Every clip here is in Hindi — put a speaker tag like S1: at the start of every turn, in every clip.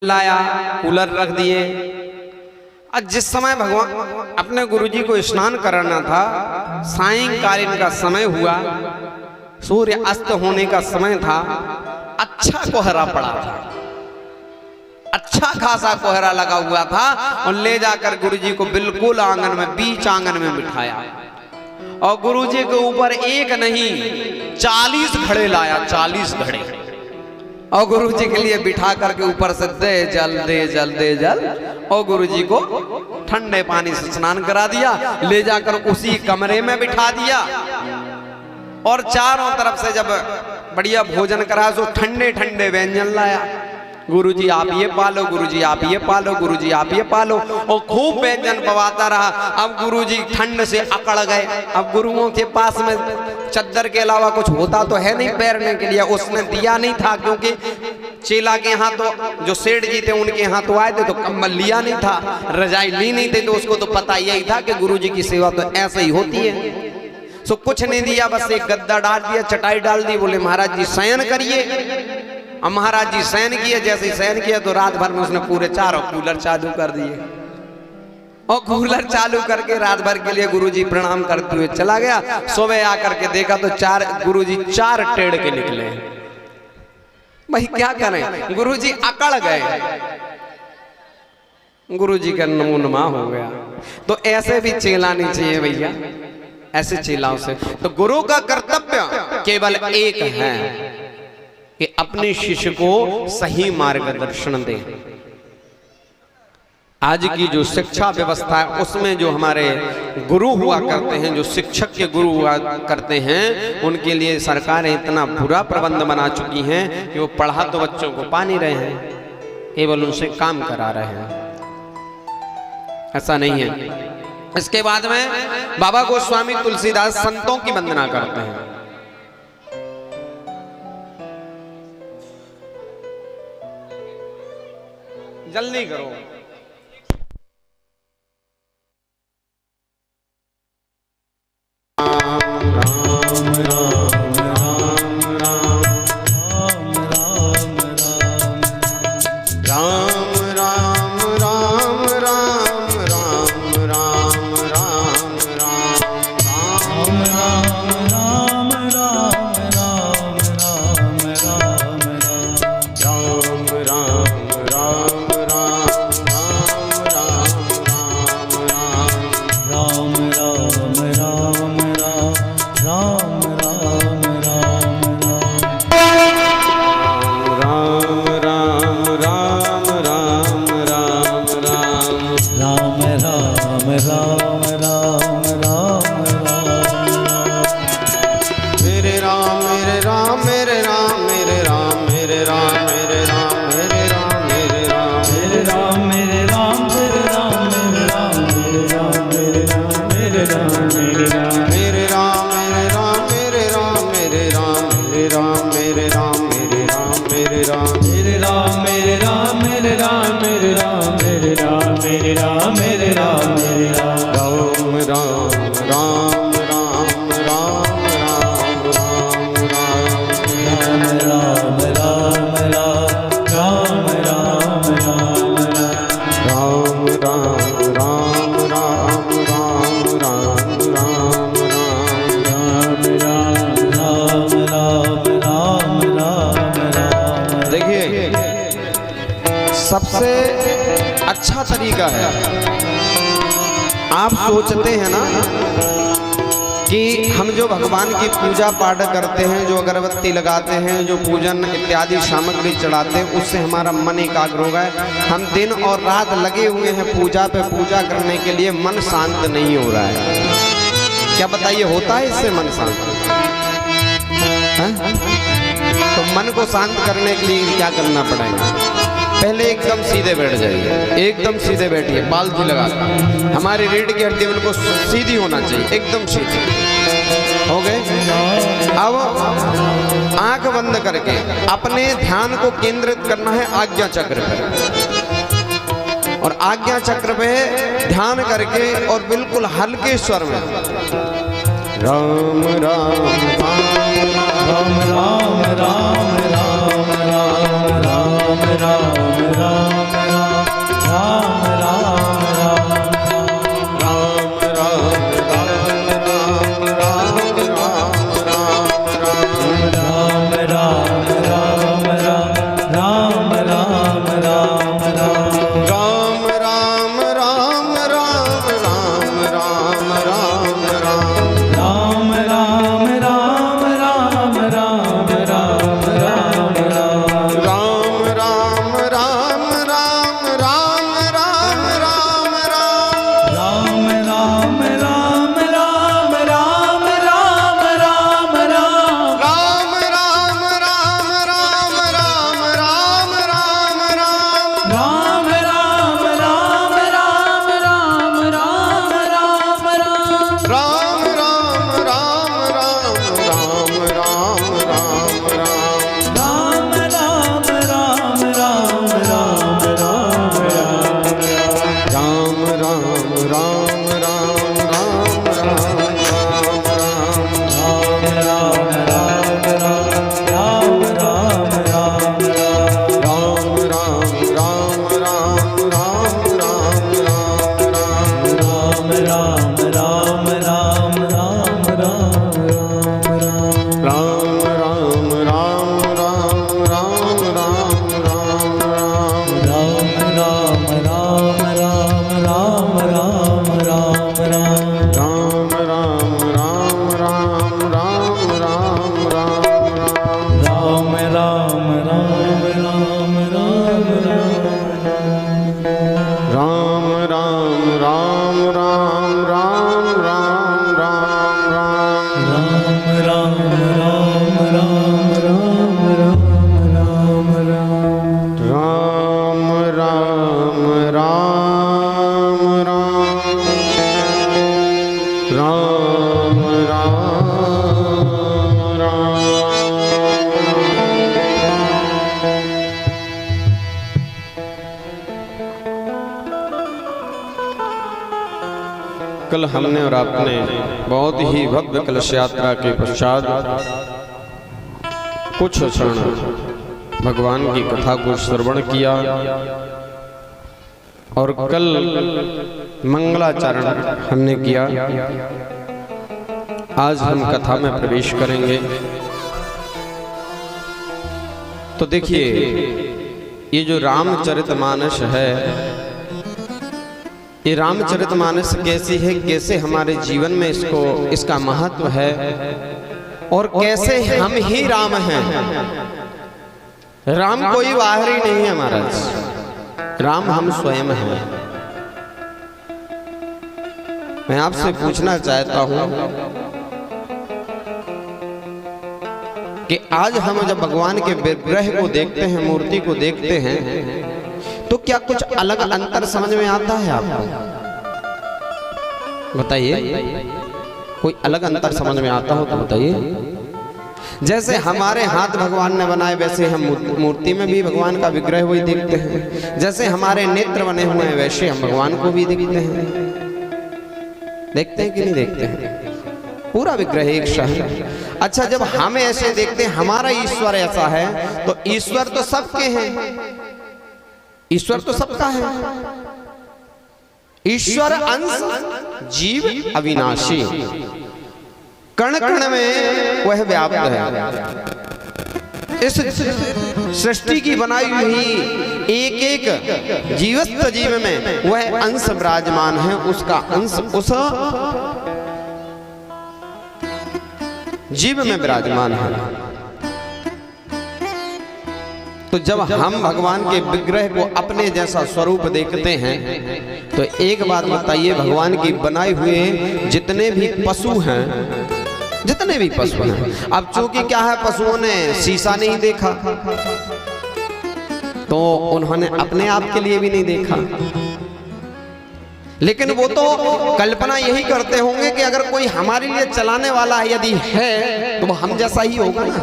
S1: लाया, कूलर रख दिए। आज जिस समय भगवान अपने गुरुजी को स्नान कराना था, सायंकालीन का समय हुआ, सूर्य अस्त होने का समय था, अच्छा कोहरा पड़ा था, अच्छा खासा कोहरा लगा हुआ था और ले जाकर गुरुजी को बिल्कुल आंगन में, बीच आंगन में बिठाया और गुरुजी के ऊपर एक नहीं 40 घड़े लाया, 40 घड़े, और गुरुजी के लिए बिठा करके ऊपर से दे जल दे जल दे जल, और गुरुजी को ठंडे पानी से स्नान करा दिया, ले जाकर उसी कमरे में बिठा दिया और चारों तरफ से जब बढ़िया भोजन करा तो ठंडे ठंडे व्यंजन लाया। गुरुजी आप ये पालो, गुरुजी आप ये पालो, गुरुजी आप ये पालो, और खूब व्यंजन पवाता रहा। अब गुरुजी ठंड से अकड़ गए। अब गुरुओं के पास में चद्दर के अलावा कुछ होता तो है नहीं पैरने के लिए, उसने दिया नहीं था, क्योंकि चेला के यहाँ तो जो सेठ जी थे उनके यहाँ तो आए थे तो कंबल लिया नहीं था, रजाई ली नहीं थी, तो उसको तो पता यही था कि गुरुजी की सेवा तो ऐसे ही होती है। सो कुछ नहीं दिया, बस एक गद्दा डाल दिया, चटाई डाल दी, बोले महाराज जी शयन करिए। अब महाराज जी शयन किए, जैसे ही शयन किया तो रात भर में उसने पूरे चारों कूलर चालू कर दिए और कूलर चालू करके रात भर के लिए गुरुजी प्रणाम करते हुए चला गया। सुबह आकर के देखा तो गुरुजी 4 टेढ़ के निकले। भाई क्या करें, गुरुजी अकड़ गए, गुरुजी का नमूनमा हो गया। तो ऐसे भी चेला नहीं चाहिए भैया, ऐसे चेलाओं से। तो गुरु का कर्तव्य केवल एक है कि अपने शिष्य को सही मार्गदर्शन दे। आज की जो शिक्षा व्यवस्था है उसमें जो हमारे गुरु हुआ करते हैं, जो शिक्षक के गुरु हुआ करते हैं, उनके लिए सरकारें इतना बुरा प्रबंध बना चुकी हैं कि वो पढ़ा तो बच्चों को पा नहीं रहे हैं, केवल उनसे काम करा रहे हैं। ऐसा नहीं है। इसके बाद में बाबा गोस्वामी तुलसीदास संतों की वंदना करते हैं। जल्दी करो। सबसे अच्छा तरीका है, आप सोचते हैं ना कि हम जो भगवान की पूजा पाठ करते हैं, जो अगरबत्ती लगाते हैं, जो पूजन इत्यादि सामग्री चढ़ाते हैं, उससे हमारा मन एकाग्र हो गया। हम दिन और रात लगे हुए हैं पूजा पे, पूजा करने के लिए मन शांत नहीं हो रहा है। क्या बताइए, होता है इससे मन शांत? तो मन को शांत करने के लिए क्या करना पड़ेगा? पहले एकदम सीधे बैठ जाइए, एकदम सीधे बैठिए, पालथी लगा कर। हमारी रीढ़ की हड्डी बिल्कुल सीधी होना चाहिए, एकदम सीधी। हो गए? अब आंख बंद करके अपने ध्यान को केंद्रित करना है आज्ञा चक्र पर, और आज्ञा चक्र पे ध्यान करके और बिल्कुल हल्के स्वर में राम राम राम राम राम राम राम राम राम राम कल हमने और आपने बहुत ही भव्य कलश यात्रा के पश्चात कुछ क्षण भगवान की कथा को श्रवण किया और कल मंगलाचरण हमने किया। आज हम कथा में प्रवेश करेंगे। तो देखिए, ये जो रामचरितमानस है, ये रामचरितमानस कैसी है, कैसे हमारे जीवन में इसका महत्व है और कैसे हम ही राम हैं। राम कोई बाहरी नहीं है महाराज, राम हम स्वयं हैं। मैं आपसे पूछना चाहता हूं कि आज हम जब भगवान के विग्रह को देखते हैं, मूर्ति को देखते हैं, तो क्या कुछ अलग अंतर समझ में आता है आपको? बताइए, कोई अलग अंतर समझ में आता हो तो बताइए। जैसे हमारे हाथ भगवान ने बनाए वैसे हम मूर्ति में भी भगवान का विग्रह वही देखते हैं। जैसे हमारे नेत्र बने हुए हैं वैसे हम भगवान को भी देखते हैं। देखते हैं कि नहीं देखते हैं? पूरा विग्रह एक सा है। अच्छा, जब हम ऐसे देखते हैं, हमारा ईश्वर ऐसा है, तो ईश्वर तो सबके हैं, ईश्वर तो सबका है। ईश्वर अंश जीव अविनाशी, कण कण में वह व्याप्त है। इस सृष्टि की बनाई हुई एक एक जीवस्त जीव में वह अंश विराजमान है, उसका अंश उस जीव में विराजमान है। तो जब हम भगवान के विग्रह को अपने जैसा स्वरूप देखते हैं, तो एक बात बताइए, भगवान की बनाए हुए जितने भी पशु हैं, जितने भी पशु हैं, अब चूंकि क्या है, पशुओं ने शीशा नहीं देखा तो उन्होंने अपने आप के लिए भी नहीं देखा, लेकिन वो तो कल्पना यही करते होंगे कि अगर कोई हमारे लिए चलाने वाला है यदि है तो वो हम जैसा ही होगा ना।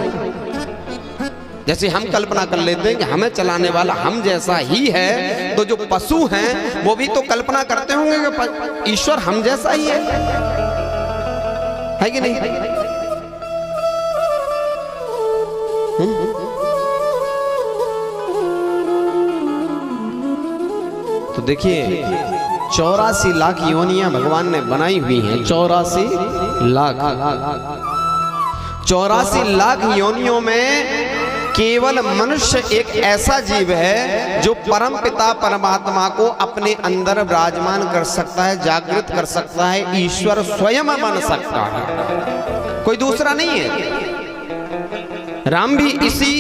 S1: जैसे हम कल्पना कर लेते हैं कि हमें चलाने वाला हम जैसा ही है, तो जो पशु हैं वो भी तो कल्पना करते होंगे कि ईश्वर हम जैसा ही है कि नहीं? तो देखिए, 84 लाख योनियां भगवान ने बनाई हुई हैं। 84 लाख योनियों में केवल मनुष्य एक ऐसा जीव है जो परम पिता परमात्मा को अपने अंदर विराजमान कर सकता है, जागृत कर सकता है, ईश्वर स्वयं बन सकता है, कोई दूसरा नहीं है। राम भी इसी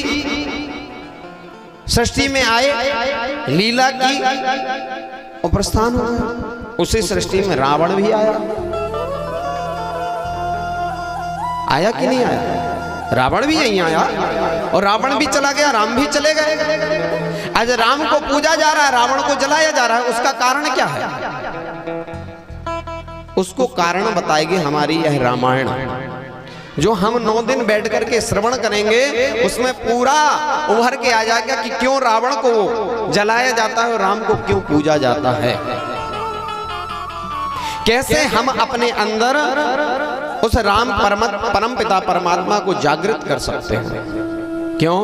S1: सृष्टि में आए, लीला की और प्रस्थान हो गया। उसी सृष्टि में रावण भी आया कि नहीं आया? रावण भी यहीं आया और रावण भी चला गया, राम भी चले गए। आज राम को पूजा जा रहा है, रावण को जलाया जा रहा है, उसका कारण क्या है? उसको कारण बताएगी हमारी यह रामायण, जो हम 9 दिन बैठ करके श्रवण करेंगे। उसमें पूरा उभर के आ जाएगा कि क्यों रावण को जलाया जाता है और राम को क्यों पूजा जाता है। कैसे हम अपने अंदर उस राम परम पिता परमात्मा को जागृत कर सकते हैं। क्यों?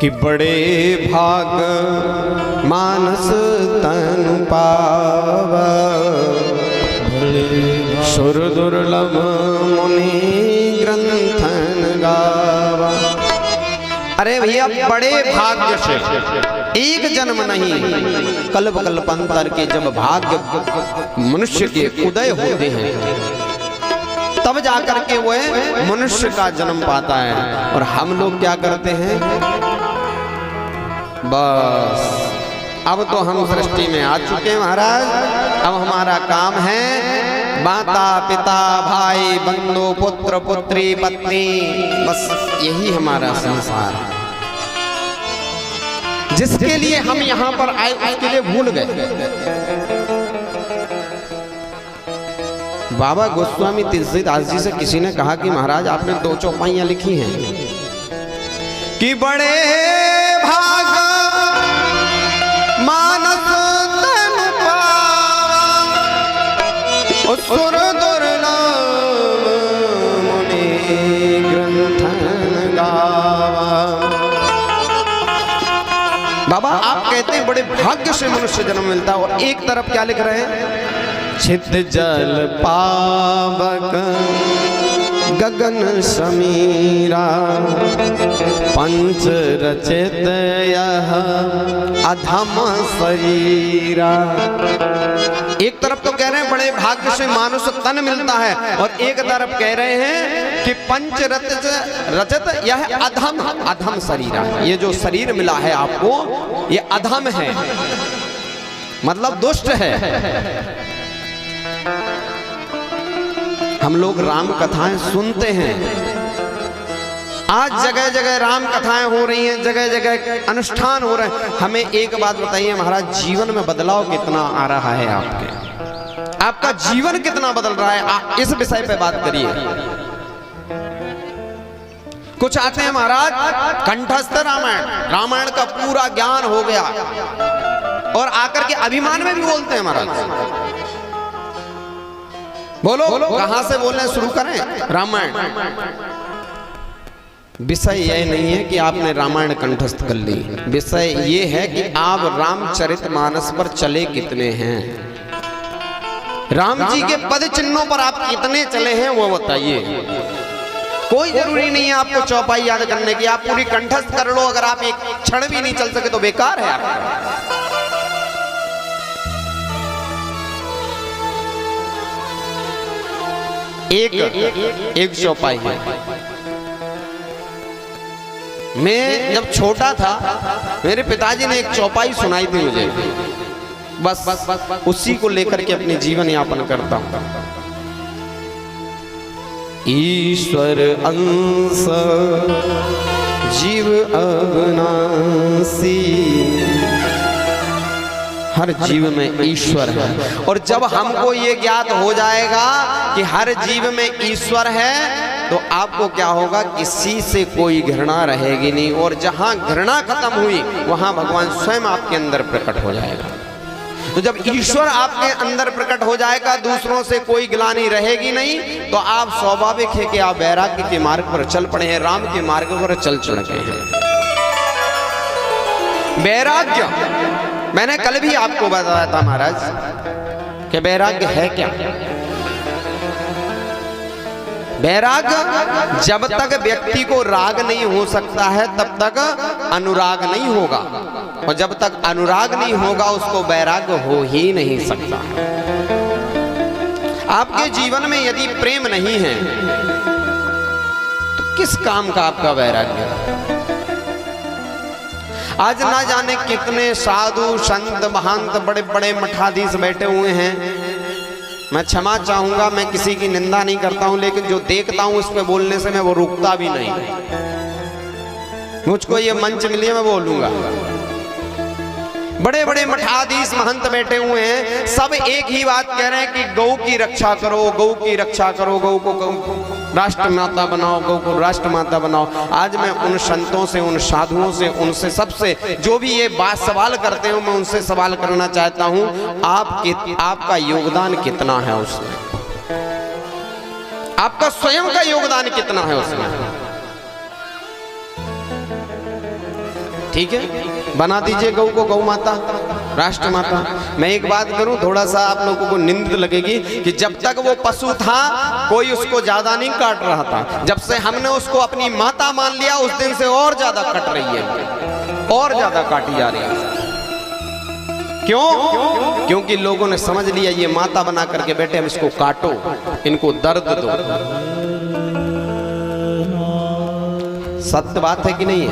S1: कि बड़े भाग मानस तनु पावा, सुर दुर्लभ मुनि ग्रंथन गावा। अरे भैया, बड़े भाग्य से एक जन्म नहीं, कल्प कल्पांतर के जब भाग्य मनुष्य के उदय होते हैं तब जाकर के वह मनुष्य का जन्म पाता है। और हम लोग क्या करते हैं, बस अब तो हम सृष्टि में आ चुके हैं महाराज, अब हमारा काम है माता पिता भाई बंधु पुत्र पुत्री पत्नी, बस यही हमारा संसार है। जिसके लिए हम यहाँ पर आए उसके लिए भूल गए। बाबा गोस्वामी तुलसीदास जी से किसी ने कहा कि महाराज आपने 2 चौपाइयां लिखी हैं कि बड़े भाग मानस तनु पावा, बाबा आप कहते हैं बड़े भाग्य से मनुष्य जन्म मिलता है, और एक तरफ क्या लिख रहे हैं, छित जल पावक गगन समीरा पंच रचित यह अधम शरीरा। एक तरफ तो कह रहे हैं बड़े भाग्य से मानुष तन मिलता है, और एक तरफ कह रहे हैं कि पंच रचित यह अधम शरीरा, ये जो शरीर मिला है आपको ये अधम है, मतलब दुष्ट है। हम लोग राम कथाएं सुनते हैं, आज जगह जगह राम कथाएं हो रही हैं, जगह जगह अनुष्ठान हो रहे हैं। हमें एक बात बताइए महाराज, जीवन में बदलाव कितना आ रहा है आपके, आपका जीवन कितना बदल रहा है, इस विषय पे बात करिए। कुछ आते हैं महाराज कंठस्थ रामायण का पूरा ज्ञान हो गया, और आकर के अभिमान में भी बोलते हैं महाराज। बोलो कहां से बोलना शुरू करें, रामायण। विषय यह नहीं है कि आपने रामायण कंठस्थ कर ली, विषय ये है कि आप रामचरितमानस पर चले कितने हैं, राम जी के पद चिन्हों पर आप कितने चले हैं वो बताइए। कोई जरूरी नहीं है आपको चौपाई याद करने की, आप पूरी कंठस्थ कर लो, अगर आप एक क्षण भी नहीं चल सके तो बेकार है आपका। एक चौपाई है। मैं जब छोटा था मेरे पिताजी ने एक चौपाई सुनाई थी मुझे, बस उसी को लेकर के अपने जीवन यापन करता हूं। ईश्वर अंश जीव अविनाशी, हर जीव में ईश्वर है, और जब हमको ये ज्ञात हो जाएगा कि हर जीव में ईश्वर है तो आपको क्या होगा, किसी से कोई घृणा रहेगी नहीं, और जहां घृणा खत्म हुई वहां भगवान स्वयं आपके अंदर प्रकट हो जाएगा। तो जब ईश्वर आपके अंदर प्रकट हो जाएगा, दूसरों से कोई ग्लानि रहेगी नहीं, तो आप स्वाभाविक है कि आप वैराग्य के मार्ग पर चल पड़े हैं, राम के मार्ग पर चल चढ़े हैं। वैराग्य मैंने कल भी आपको बताया था महाराज कि वैराग्य है क्या। वैराग्य जब तक व्यक्ति को राग नहीं हो सकता है तब तक अनुराग नहीं होगा, और जब तक अनुराग नहीं होगा उसको वैराग्य हो ही नहीं सकता। आपके जीवन में यदि प्रेम नहीं है तो किस काम का आपका वैराग्य। आज ना जाने कितने साधु संत महंत बड़े बड़े मठाधीश बैठे हुए हैं, मैं क्षमा चाहूंगा, मैं किसी की निंदा नहीं करता हूं, लेकिन जो देखता हूं उस पे बोलने से मैं वो रुकता भी नहीं। मुझको ये मंच मिली है मैं बोलूंगा। बड़े बड़े मठाधीश महंत बैठे हुए हैं, सब एक ही बात कह रहे हैं कि गौ की रक्षा करो, गौ की रक्षा करो, गौ को राष्ट्र माता बनाओ, गौ को राष्ट्र माता बनाओ। आज मैं उन संतों से, उन साधुओं से, उनसे सबसे जो भी ये बात सवाल करते हो, मैं उनसे सवाल करना चाहता हूं, आपका योगदान कितना है उसमें, आपका स्वयं का योगदान कितना है उसमें। ठीक है, बना दीजिए गौ को गौ माता, राष्ट्र माता। मैं एक बात करूं, थोड़ा सा आप लोगों को निंद लगेगी कि जब तक वो पशु था कोई उसको ज्यादा नहीं काट रहा था, जब से हमने उसको अपनी माता मान लिया उस दिन से और ज्यादा कट रही है, और ज्यादा काटी जा रही है। क्यों? क्योंकि लोगों ने समझ लिया ये माता बना करके बैठे, हम इसको काटो, इनको दर्द दो। सत्य बात है कि नहीं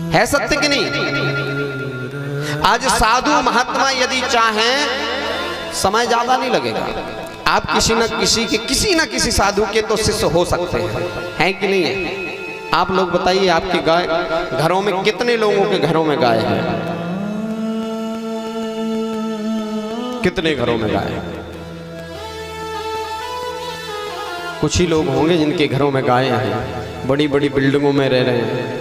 S1: है सत्य कि नहीं। आज साधु महात्मा यदि चाहें, समय ज्यादा नहीं लगेगा, आप किसी न किसी साधु के तो शिष्य हो सकते हैं कि नहीं है। आप लोग बताइए, आपके गाय घरों में कितने लोगों के घरों में गाय है, कितने घरों में गाय है? कुछ ही लोग होंगे जिनके घरों में गाय हैं, बड़ी बड़ी बिल्डिंगों में रह रहे हैं।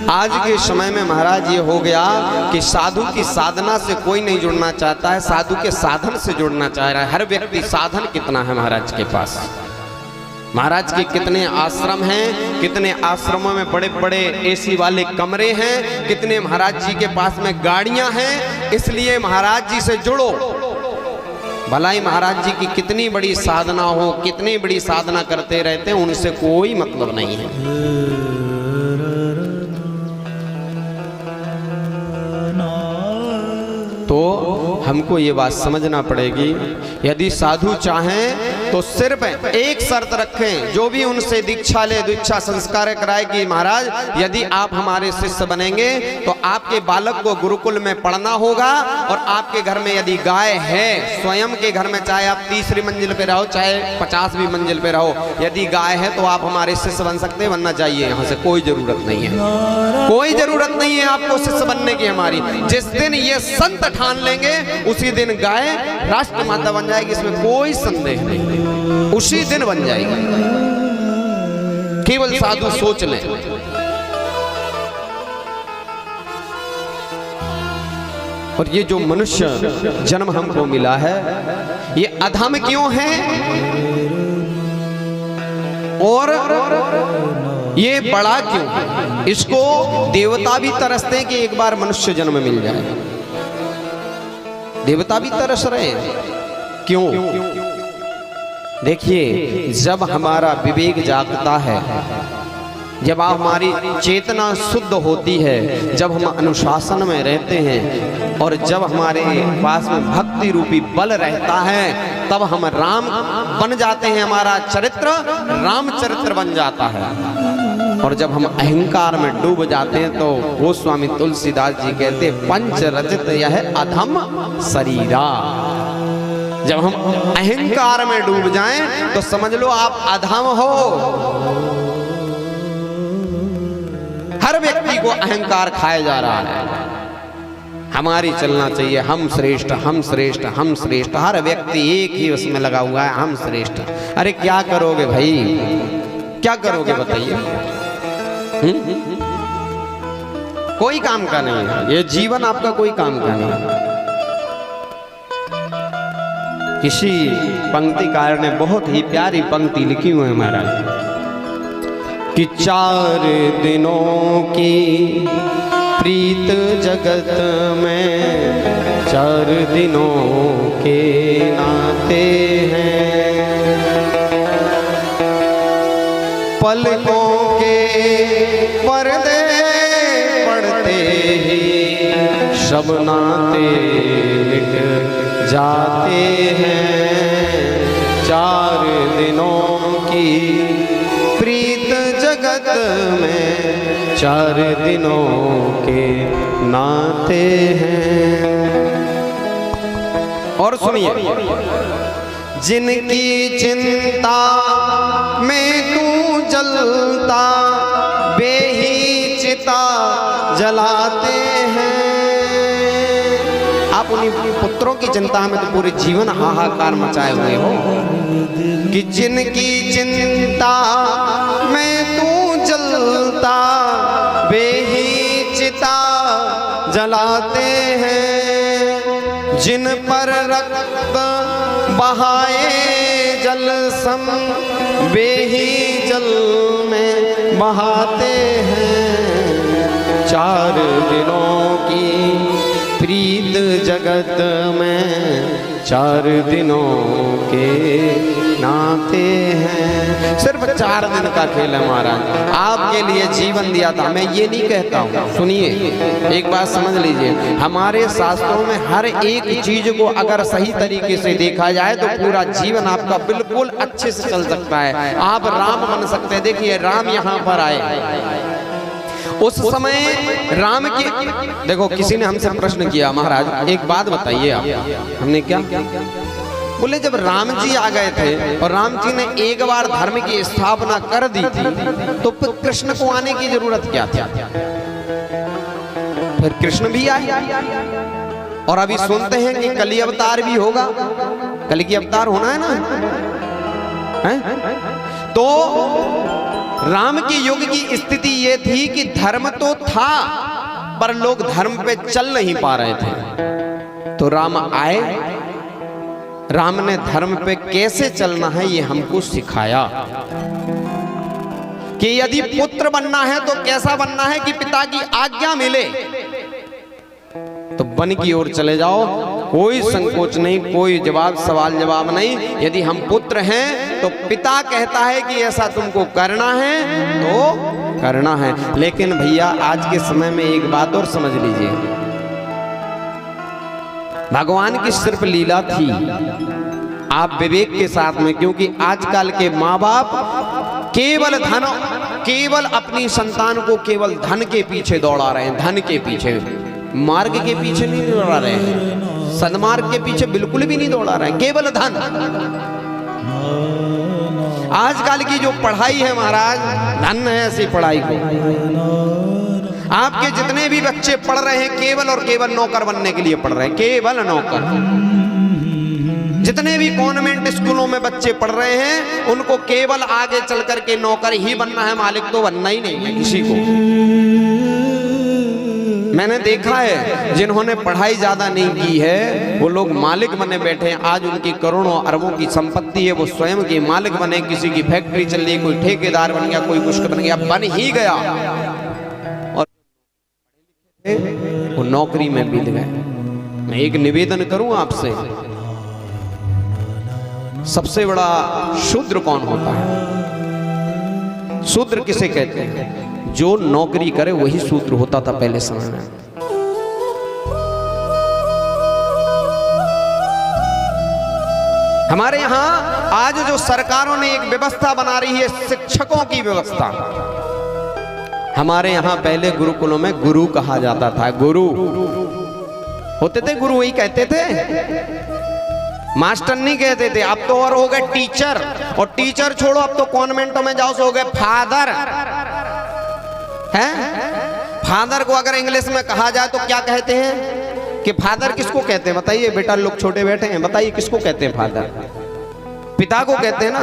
S1: आज के समय में महाराज ये हो गया कि साधु की साधना से कोई नहीं जुड़ना चाहता है, साधु के साधन से जुड़ना चाह रहा है हर व्यक्ति। साधन कितना है महाराज के पास, महाराज के कितने आश्रम हैं, कितने आश्रमों में बड़े बड़े एसी वाले कमरे हैं, कितने महाराज जी के पास में गाड़ियां हैं। इसलिए महाराज जी से जुड़ो। भला ही महाराज जी की कितनी बड़ी साधना हो, कितनी बड़ी साधना करते रहते हैं, उनसे कोई मतलब नहीं है। तो हमको ये बात समझना पड़ेगी, यदि साधु चाहें तो सिर्फ एक शर्त रखें, जो भी उनसे दीक्षा ले, दीक्षा संस्कार कराए कि महाराज यदि आप हमारे शिष्य बनेंगे तो आपके बालक को गुरुकुल में पढ़ना होगा, और आपके घर में यदि गाय है, स्वयं के घर में चाहे आप 30वीं मंजिल पे रहो चाहे 50वीं मंजिल पे रहो, यदि गाय है तो आप हमारे शिष्य बन सकते हैं, वरना जाइए यहाँ से, कोई जरूरत नहीं है, कोई जरूरत नहीं है आपको शिष्य बनने की हमारी। जिस दिन ये संत ठान लेंगे उसी दिन गाय राष्ट्र माता बन जाएगी, इसमें कोई संदेह नहीं, उसी दिन बन जाएगी। केवल साधु सोच लें। और ये जो मनुष्य जन्म हमको मिला है, ये अधम क्यों है और ये बड़ा क्यों है? इसको देवता भी तरसते हैं कि एक बार मनुष्य जन्म मिल जाए। देवता भी तरस रहे हैं। क्यों? देखिए, जब हमारा विवेक जागता है, जब हमारी चेतना शुद्ध होती है, जब हम अनुशासन में रहते हैं, और जब हमारे पास में भक्ति रूपी बल रहता है, तब हम राम बन जाते हैं। हमारा चरित्र रामचरित्र बन जाता है। और जब हम अहंकार में डूब जाते हैं तो गोस्वामी तुलसीदास जी कहते पंच रजत यह अधम शरीरा। जब हम अहंकार में डूब जाएं तो समझ लो आप अधम हो। हर व्यक्ति को अहंकार खाया जा रहा है। हमारी चलना चाहिए हम श्रेष्ठ, हम श्रेष्ठ, हम श्रेष्ठ। हर व्यक्ति एक ही उसमें लगा हुआ है, हम श्रेष्ठ। अरे क्या करोगे भाई, क्या करोगे बताइए? कोई काम का नहीं है ये जीवन, आपका कोई काम का नहीं है। किसी पंक्तिकार ने बहुत ही प्यारी पंक्ति लिखी हुई है महाराज कि 4 दिनों की प्रीत जगत में 4 दिनों के नाते हैं, पलकों के पर्दे पड़ते ही सब नाते मिट जाते हैं। 4 दिनों की प्रीत जगत में 4 दिनों के नाते हैं। और सुनिए, जिनकी चिंता में तू जलता बेही चिता जलाते हैं। आप उन्हीं पुत्रों की चिंता में तो पूरे जीवन हाहाकार मचाए हुए हो कि जिनकी चिंता में तू जलता बेही चिता जलाते हैं। जिन पर रक्त बहाए जल सम बेही जल में बहाते हैं। 4 दिनों की प्रीत जगत में 4 दिनों के नाते हैं। सिर्फ 4 दिन का खेल है महाराज, आपके लिए जीवन दिया था। मैं ये नहीं कहता हूँ, सुनिए एक बात समझ लीजिए, हमारे शास्त्रों में हर एक चीज को अगर सही तरीके से देखा जाए तो पूरा जीवन आपका बिल्कुल अच्छे से चल सकता है। आप राम बन सकते हैं। देखिए राम यहाँ पर आए, उस समय राम की, देखो किसी ने हमसे प्रश्न किया महाराज एक बात बताइए आप, हमने क्या बोले, जब राम जी आ गए थे और राम जी ने एक बार धर्म की स्थापना कर दी थी तो फिर कृष्ण को आने की जरूरत क्या थी? फिर कृष्ण भी आए और अभी सुनते हैं कि कली अवतार भी होगा। कली की अवतार होना है ना, है? तो राम के युग की स्थिति ये थी कि धर्म तो था पर लोग धर्म पे चल नहीं पा रहे थे। तो राम आए राम ने धर्म पे कैसे चलना है ये हमको सिखाया कि यदि पुत्र बनना है तो कैसा बनना है कि पिता की आज्ञा मिले तो वन की ओर चले जाओ, कोई संकोच नहीं, कोई सवाल जवाब नहीं। यदि हम पुत्र हैं तो पिता कहता है कि ऐसा तुमको करना है तो करना है। लेकिन भैया आज के समय में एक बात और समझ लीजिए, भगवान की सिर्फ लीला थी, आप विवेक के साथ में, क्योंकि आजकल के माँ बाप केवल अपनी संतान को केवल धन के पीछे दौड़ा रहे हैं, धन के पीछे, मार्ग के पीछे नहीं दौड़ा रहे हैं, सन्मार्ग के पीछे बिल्कुल भी नहीं दौड़ा रहे हैं, केवल धन। आजकल की जो पढ़ाई है महाराज, धन है ऐसी पढ़ाई को। आपके जितने भी बच्चे पढ़ रहे हैं केवल और केवल नौकर बनने के लिए पढ़ रहे हैं, केवल नौकर। जितने भी कॉन्वेंट स्कूलों में बच्चे पढ़ रहे हैं उनको केवल आगे चल करके नौकर ही बनना है, मालिक तो बनना ही नहीं है किसी को। मैंने देखा है जिन्होंने पढ़ाई ज्यादा नहीं की है वो लोग मालिक बने बैठे हैं। आज उनकी करोड़ों अरबों की संपत्ति है, वो स्वयं के मालिक बने, किसी की फैक्ट्री चल रही, कोई ठेकेदार बन गया, कोई कुछ बन गया, बन ही गया, और वो नौकरी में बीत गए। मैं एक निवेदन करूं आपसे, सबसे बड़ा शूद्र कौन होता है? शूद्र किसे कहते हैं? जो नौकरी करे वही शूद्र होता था पहले समय में। हमारे यहां आज जो सरकारों ने एक व्यवस्था बना रही है, शिक्षकों की व्यवस्था। हमारे यहां पहले गुरुकुलों में गुरु कहा जाता था, गुरु होते थे, गुरु वही कहते थे, मास्टर नहीं कहते थे। अब तो और हो गए टीचर, और टीचर छोड़ो अब तो कॉन्वेंटों में जाओ तो हो गए फादर। हैं? फादर को अगर इंग्लिश में कहा जाए तो क्या कहते हैं कि फादर किसको कहते हैं? बताइए बेटा, लोग छोटे बैठे हैं, बताइए किसको कहते हैं फादर? पिता को कहते हैं ना।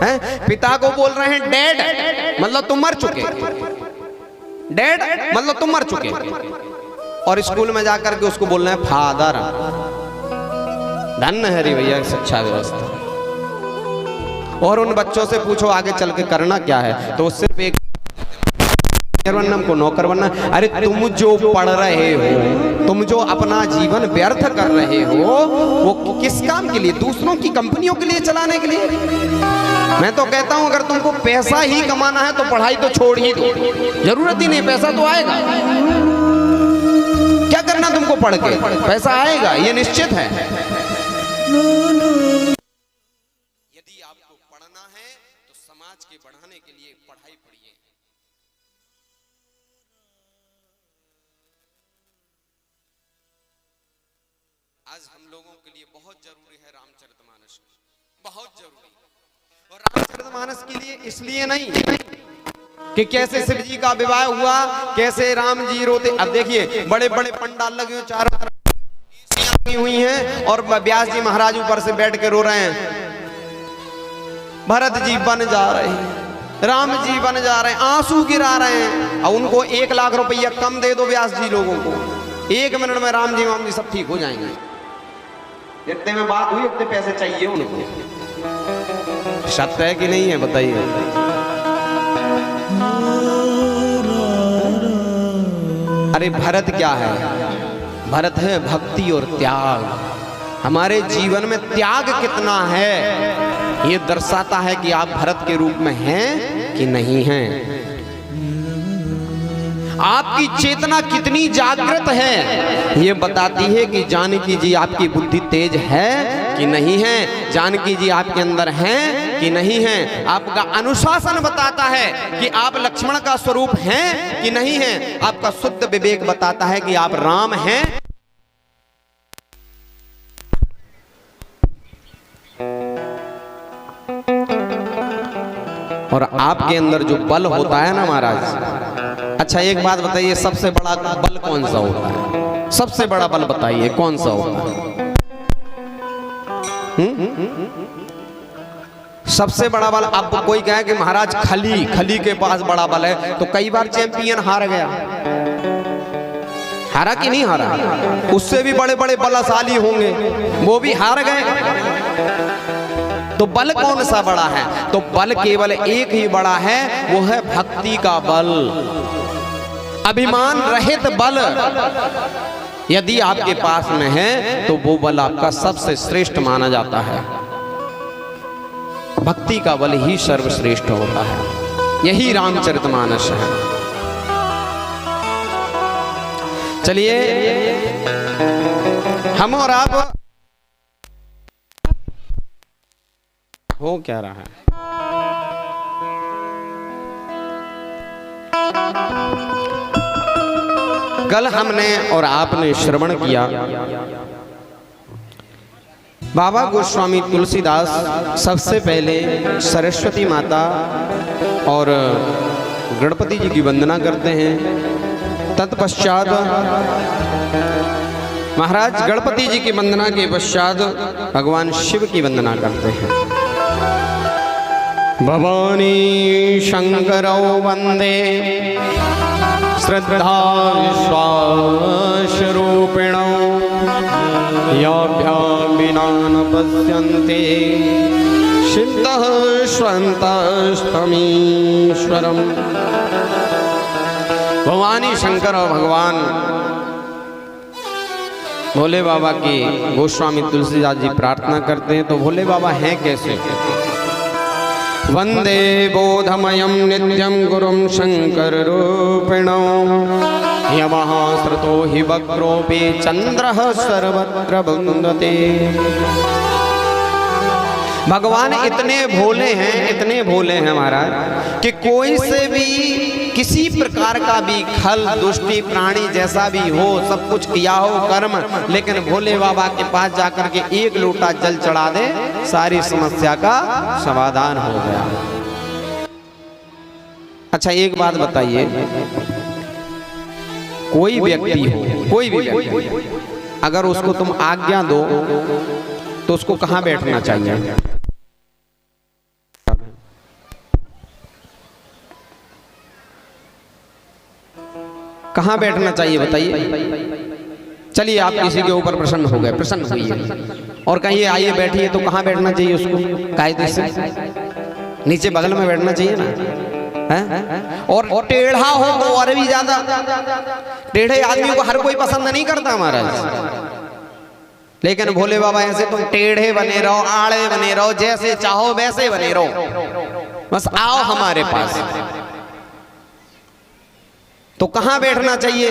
S1: हैं? पिता को बोल रहे हैं डैड, मतलब तुम मर चुके, डैड मतलब तुम मर चुके, और स्कूल में जाकर के उसको बोल रहे हैं फादर। धन्य है रे भैया शिक्षा व्यवस्था। और उन बच्चों से पूछो आगे चल के करना क्या है, तो सिर्फ एक बनना, को नौकर बनना। अरे तुम जो पढ़ रहे हो, तुम जो अपना जीवन व्यर्थ कर रहे हो, वो किस काम के लिए? दूसरों की कंपनियों के लिए चलाने के लिए। मैं तो कहता हूं अगर तुमको पैसा ही कमाना है तो पढ़ाई तो छोड़ ही दो, जरूरत ही नहीं, पैसा तो आएगा। क्या करना तुमको पढ़ के? पैसा आएगा, ये निश्चित है। यदि आपको पढ़ना है तो समाज के बढ़ाने के लिए पढ़ाई पढ़िए। आज हम लोगों के लिए बहुत जरूरी है रामचरितमानस, बहुत जरूरी। और रामचरितमानस के लिए इसलिए नहीं कि कैसे शिव जी का विवाह हुआ, कैसे राम जी रोते। अब देखिए बड़े बड़े पंडाल लगे हुए चारों तरफ हुई हैं, और व्यास जी महाराज ऊपर से बैठ के रो रहे हैं, भरत जी बन जा रहे हैं, राम जी बन जा रहे हैं, आंसू गिरा रहे हैं। और उनको 1 लाख रुपया कम दे दो व्यास जी लोगों को, 1 मिनट में राम जी सब ठीक हो जाएंगे। इतने में बात हुई, इतने पैसे चाहिए उनको। सत्य है कि नहीं है बताइए? अरे भरत क्या है? भरत है भक्ति और त्याग। हमारे जीवन में त्याग कितना है ये दर्शाता है कि आप भरत के रूप में हैं कि नहीं हैं। आपकी चेतना कितनी जागृत है ये बताती है कि जानकी जी आपकी बुद्धि तेज है कि नहीं है, जानकी जी आपके अंदर हैं कि नहीं है। आपका अनुशासन बताता है कि आप लक्ष्मण का स्वरूप हैं कि नहीं है। आपका शुद्ध विवेक बताता है कि आप राम हैं। और आपके अंदर जो बल होता है ना महाराज, अच्छा एक बात बताइए, सबसे बड़ा बल कौन सा होता है? सबसे बड़ा बल बताइए कौन सा होता है? सबसे बड़ा बल। अब कोई कहे कि महाराज खली के पास बड़ा बल है, तो कई बार चैंपियन हार गया। हारा कि नहीं हारा? उससे भी बड़े बड़े बलशाली होंगे, वो भी हार गए। तो बल कौन सा बड़ा है? तो बल केवल एक ही बड़ा है, वो है भक्ति का बल। अभिमान रहित बल यदि आपके पास में है तो वो बल आपका सबसे श्रेष्ठ माना जाता है। भक्ति का बल ही सर्वश्रेष्ठ होता है। यही रामचरितमानस है। चलिए हम और आप हो क्या रहा है? कल हमने और आपने श्रवण किया बाबा गोस्वामी तुलसीदास सबसे पहले सरस्वती माता और गणपति जी की वंदना करते हैं। तत्पश्चात महाराज गणपति जी की वंदना के पश्चात भगवान शिव की वंदना करते हैं। भवानी शंकरौ वंदे श्रद्धा विश्वास रूपिणौ याभ्यां विना न पश्यन्ते सिद्धः स्वन्तस्तमीश्वरम्। भवानी शंकर और भगवान भोले बाबा की गोस्वामी तुलसीदास जी प्रार्थना करते हैं। तो भोले बाबा हैं कैसे? वंदे बोधमयं नित्यं गुरुं शंकर रूपिणौ यमः श्रुतो हि वक्रोऽपि चंद्रः सर्वत्र वन्दते। भगवान इतने भोले हैं, इतने भोले हैं महाराज कि कोई से भी किसी प्रकार का भी खल दुष्टि प्राणी जैसा भी हो, सब कुछ किया हो कर्म, लेकिन भोले बाबा के पास जाकर के एक लोटा जल चढ़ा दे, सारी समस्या का समाधान हो गया। अच्छा एक बात बताइए, कोई व्यक्ति हो, कोई भी व्यक्ति, अगर उसको तुम आज्ञा दो तो उसको कहाँ बैठना चाहिए? कहाँ बैठना चाहिए बताइए? चलिए आप किसी के ऊपर प्रसन्न हो गए, प्रसन्न हुई और कहिए आइए बैठिए, तो कहाँ बैठना चाहिए उसको? कायदे से नीचे बगल में बैठना चाहिए ना, है? और टेढ़ा हो तो और भी ज्यादा। टेढ़े आदमी को हर कोई पसंद नहीं करता महाराज, लेकिन भोले बाबा ऐसे तुम टेढ़े बने रहो, आड़े बने रहो, जैसे चाहो वैसे बने रहो, बस आओ हमारे पास। तो कहां बैठना चाहिए?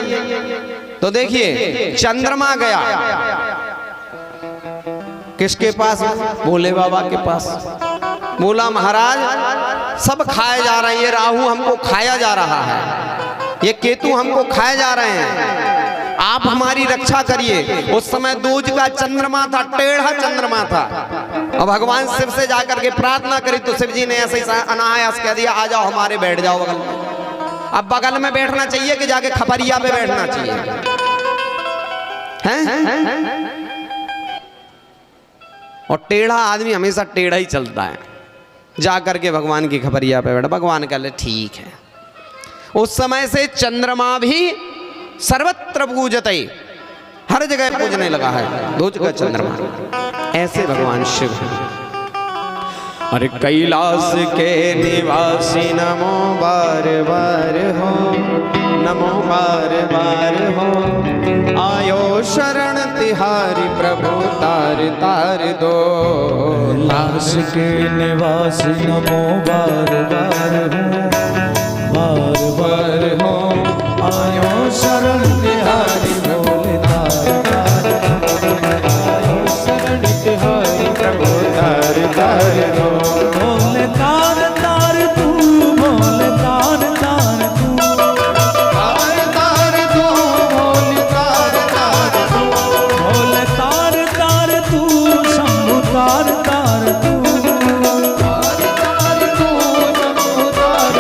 S1: तो देखिए चंद्रमा गया किसके पास? भोले बाबा के पास। बोला महाराज सब खाए जा रहे हैं, ये राहु हमको खाया जा रहा है, ये केतु हमको खाए जा रहे हैं, आप हमारी रक्षा करिए। उस समय दूज का चंद्रमा था, टेढ़ा चंद्रमा था, और भगवान शिव से जाकर के प्रार्थना करी तो शिव जी ने ऐसे ही अनायास कह दिया आ जाओ हमारे, बैठ जाओ बगल में। अब बगल में बैठना चाहिए कि जाके खपरिया पे बैठना चाहिए? हैं? और टेढ़ा आदमी हमेशा टेढ़ा ही चलता है, जाकर के भगवान की खपरिया पे बैठा। भगवान कह ले ठीक है। उस समय से चंद्रमा भी सर्वत्र पूजते, हर जगह पूजने लगा है दूज का चंद्रमा। ऐसे भगवान शिव हैं। अरे कैलाश के निवासी नमो बार बार हो, नमो बार बार हो, आयो शरण तिहारी प्रभु तार तार दो।
S2: कैलाश के निवासी नमो बार बार हो, बार बार हो, आयो शरण तिहारी भोले तार तार, आयो शरण तिहारी प्रभु तार तार दो। भोले तार तार तू, भोले तार तार तू,
S1: तार तार दो भोले तार तार दो,
S2: भोले तार तार तू, शंभु तार तार तू,
S1: तार तार दो शंभु तार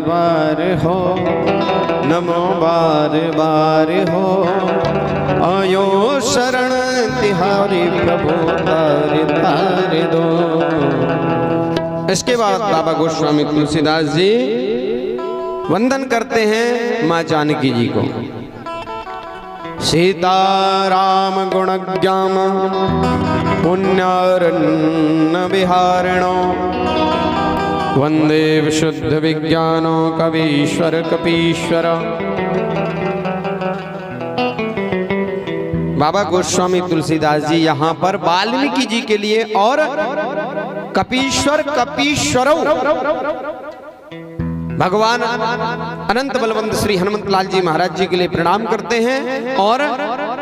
S1: बार हो, नमो बार बार हो, आयो शरण तिहारी प्रभु तार तार दो। इसके बाद बाबा गोस्वामी तुलसीदास जी वंदन करते हैं माँ जानकी जी को। सीताराम गुणज्ञाम पुण्यारण्य विहारिणो, वंदे विशुद्ध विज्ञानो कवीश्वर कपीश्वर। बाबा गोस्वामी तुलसीदास जी यहाँ पर वाल्मीकि जी के लिए और कपीश्वर कपीश्वरो भगवान अनंत बलवंत श्री हनुमत लाल जी महाराज जी के लिए प्रणाम करते हैं और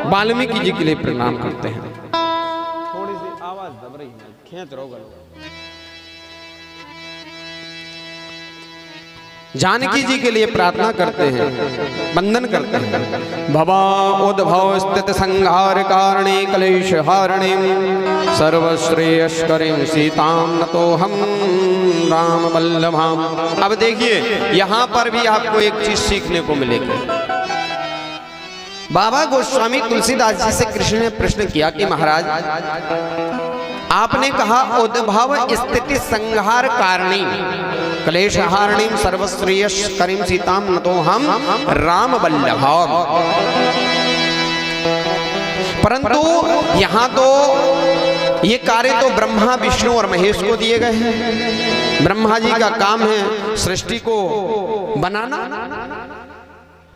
S1: वाल्मीकि जी के लिए प्रणाम करते हैं। थोड़ी सी आवाज दब रही है, खींच रहो गलो। जानकी जी के लिए प्रार्थना करते हैं, वंदन करते हैं। भवा उद्भव स्थित संहार कारणे क्लेश हारणे, सर्वश्रेयस्करीं सीतां नतो हम राम वल्लभाम। अब देखिए यहाँ पर भी आपको एक चीज सीखने को मिलेगी। बाबा गोस्वामी तुलसीदास जी से कृष्ण ने प्रश्न किया कि महाराज आपने कहा उद्भव स्थिति संहार कारणी क्लेश हारणी सर्वश्रेयस्करीं सीतां नतो हम राम वल्लभाम। परंतु यहाँ तो ये कार्य तो ब्रह्मा विष्णु और महेश को दिए गए हैं। ब्रह्मा जी का काम है सृष्टि को बनाना,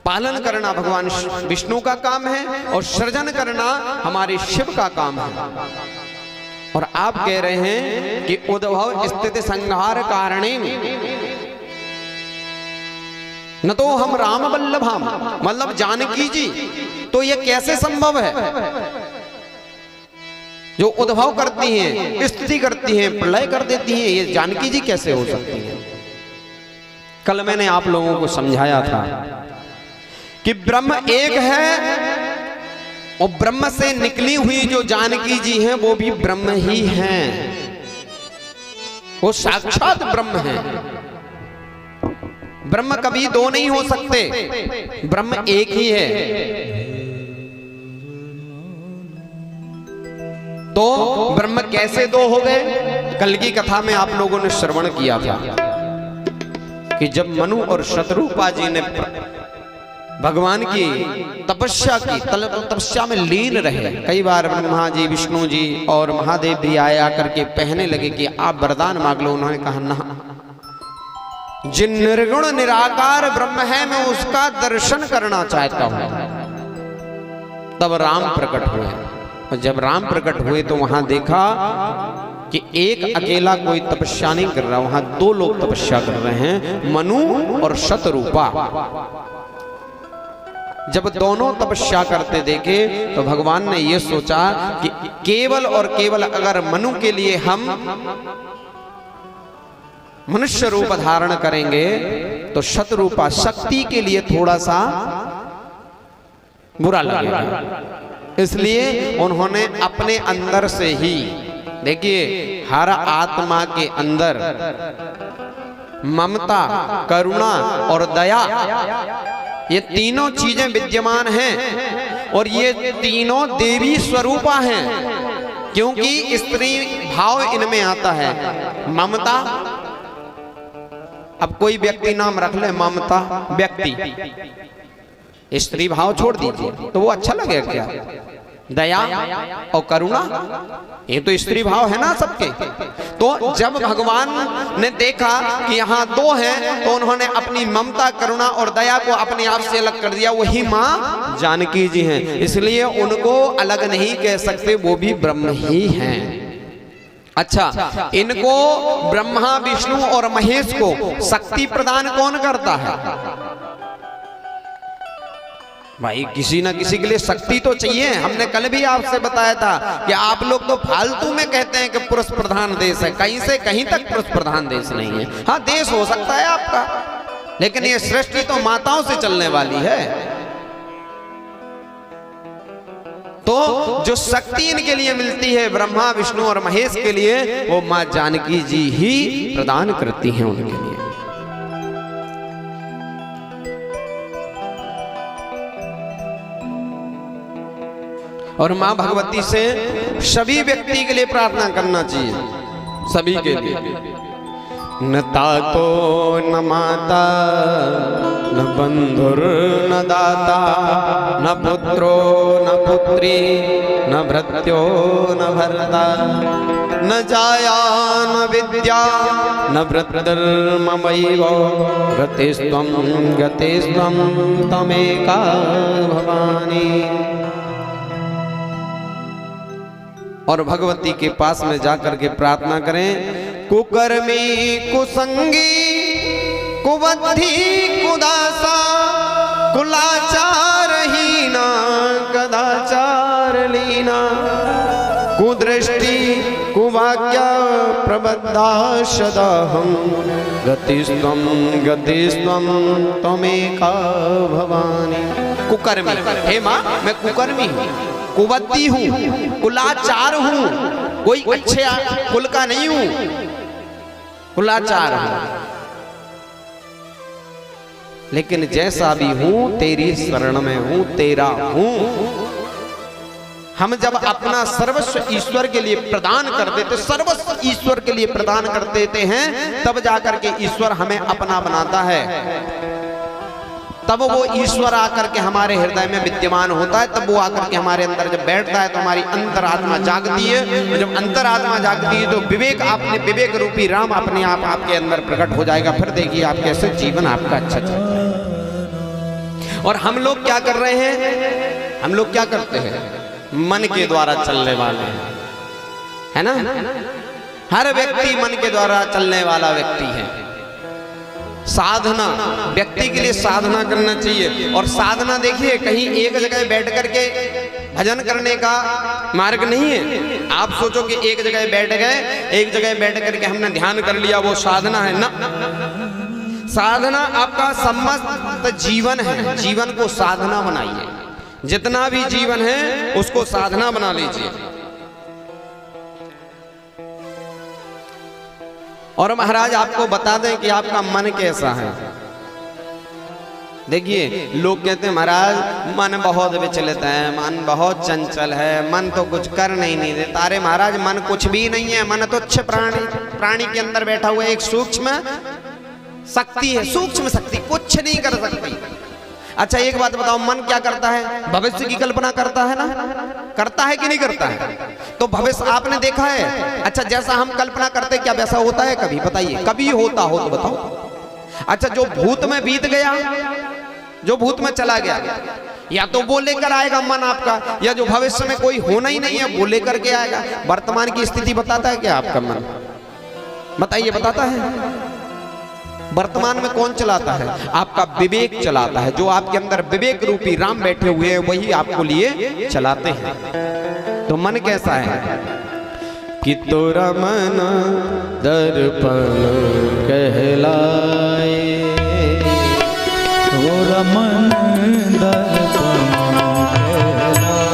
S1: पालन करना भगवान विष्णु का काम है, और सृजन करना हमारे शिव का काम है। और आप कह रहे हैं कि उद्भव स्थिति संहार कारणे न तो हम राम वल्लभाम, मतलब जानकी जी। तो ये कैसे संभव है? जो उद्भव करती हैं, स्थिति करती हैं, प्रलय कर देती हैं, ये जानकी जी कैसे हो सकती हैं? कल मैंने आप लोगों को समझाया था कि ब्रह्म एक है और ब्रह्म से निकली हुई जो जानकी जी हैं वो भी ब्रह्म ही हैं, वो साक्षात ब्रह्म हैं। ब्रह्म कभी दो नहीं हो सकते, ब्रह्म एक ही है। तो ब्रह्म कैसे दो हो गए? कल की कथा में आप लोगों ने श्रवण किया था कि जब मनु और शत्रुपा जी ने भगवान की तपस्या की, तपस्या में लीन रहे। कई बार ब्रह्मा जी, विष्णु जी और महादेव भी आया करके कहने लगे कि आप वरदान मांग लो। उन्होंने कहा ना, जिन निर्गुण निराकार ब्रह्म है मैं उसका दर्शन करना चाहता हूं। तब राम प्रकट हुए, और जब राम प्रकट हुए तो वहां देखा कि एक अकेला कोई तपस्या नहीं कर रहा, वहां दो लोग तपस्या कर रहे हैं, मनु और शतरूपा। जब दोनों तपस्या करते देखे तो भगवान ने यह सोचा कि केवल और केवल अगर मनु के लिए हम मनुष्य रूप धारण करेंगे तो शतरूपा शक्ति के लिए थोड़ा सा बुरा लगेगा। इसलिए उन्होंने अपने अंदर से ही, देखिए हर आत्मा के अंदर ममता, करुणा और दया, ये तीनों चीजें विद्यमान हैं और ये तीनों देवी स्वरूपा हैं, क्योंकि स्त्री भाव इनमें आता है। ममता, अब कोई व्यक्ति नाम रख ले ममता व्यक्ति, स्त्री भाव छोड़ दीजिए तो वो अच्छा लगेगा क्या? दया और करुणा, ये तो स्त्री भाव है ना सबके। तो जब भगवान ने देखा कि यहाँ दो हैं तो उन्होंने अपनी ममता, करुणा और दया को अपने आप से अलग कर दिया। वही माँ जानकी जी हैं, इसलिए उनको अलग नहीं कह सकते, वो भी ब्रह्म ही हैं। अच्छा, इनको ब्रह्मा, विष्णु और महेश को शक्ति प्रदान कौन करता है? भाई किसी ना किसी के लिए शक्ति तो चाहिए। हमने कल भी आपसे बताया था कि आप लोग तो फालतू में कहते हैं कि पुरुष प्रधान देश है, कहीं से कहीं तक पुरुष प्रधान देश नहीं है। हाँ, देश हो सकता है आपका, लेकिन ये सृष्टि तो माताओं से चलने वाली है। तो जो शक्ति इनके लिए मिलती है ब्रह्मा, विष्णु और महेश के लिए, वो माँ जानकी जी ही प्रदान करती हैं उनके लिए। और माँ भगवती से सभी व्यक्ति के लिए प्रार्थना करना चाहिए, सभी के लिए। न तातो न माता न बंधुर न दाता न पुत्रो न पुत्री न भृत्यो न भर्ता न जाया न विद्या न भृतर्ममैव गतिस्त्वं गतिस्त्वं त्वमेका भवानी। और भगवती के पास में जाकर के प्रार्थना करें। कुकर्मी कुसंगी कुबद्धि कुदासा कुलाचार हीना कदाचार लीना कुदृष्टि कुवाक्या प्रबद्धा सदाहं गतिस्त्वं गतिस्त्वं त्वमेका भवानी। कुकर्मी, हे माँ मैं कुकर्मी हूँ, कुबद्धी हूँ, कुलाचार हूँ, कोई अच्छे कुल का नहीं हूँ, कुलाचार हूँ, लेकिन जैसा भी हूँ तेरी शरण में हूँ, तेरा हूँ। हम जब अपना सर्वस्व ईश्वर के लिए प्रदान कर देते, सर्वस्व ईश्वर के लिए प्रदान कर देते हैं, तब जाकर के ईश्वर हमें अपना बनाता है, तब वो ईश्वर आकर के हमारे हृदय में विद्यमान होता है, तब वो आकर के हमारे अंदर जब बैठता है तो हमारी अंतरात्मा जागती है। और जब अंतरात्मा जागती है तो विवेक, आपने विवेक रूपी राम अपने आप आपके अंदर प्रकट हो जाएगा। फिर देखिए आप कैसे जीवन आपका अच्छा चलता। और हम लोग क्या कर रहे हैं, हम लोग क्या करते हैं, मन के द्वारा चलने वाले हैं, है ना। हर व्यक्ति मन के द्वारा चलने वाला व्यक्ति है। साधना, व्यक्ति के लिए साधना करना चाहिए। और साधना देखिए कहीं एक जगह बैठ करके भजन करने का मार्ग नहीं है। आप सोचो कि एक जगह बैठ गए, एक जगह बैठ करके हमने ध्यान कर लिया, वो साधना है ना। साधना आपका समस्त जीवन है, जीवन को साधना बनाइए। जितना भी जीवन है उसको साधना बना लीजिए। और महाराज आपको बता दें कि आपका मन कैसा है। देखिए लोग कहते हैं महाराज मन बहुत विचलित है, मन बहुत चंचल है, मन तो कुछ कर नहीं देता। अरे महाराज मन कुछ भी नहीं है, मन तो अच्छे प्राणी के अंदर बैठा हुआ एक सूक्ष्म शक्ति है, सूक्ष्म शक्ति, कुछ नहीं कर सकती। अच्छा एक बात बताओ, मन क्या करता है, भविष्य की कल्पना करता है ना, करता है कि नहीं करता है। तो भविष्य आपने देखा है। अच्छा जैसा हम कल्पना करते क्या वैसा होता है कभी, बताइए कभी होता हो तो बताओ। अच्छा जो भूत में बीत गया, जो भूत में चला गया, या तो वो लेकर आएगा मन आपका, या जो भविष्य में कोई होना ही नहीं है वो लेकर के आएगा। वर्तमान की स्थिति बताता है क्या आपका मन, बताइए बताता है। वर्तमान में कौन चलाता है, आपका विवेक चलाता है। जो आपके अंदर विवेक रूपी राम बैठे हुए हैं वही आपको लिए चलाते हैं। तो मन कैसा है कि तोरा मन दर्पण कहलाए,
S2: तोरा मन दर्पण कहलाए,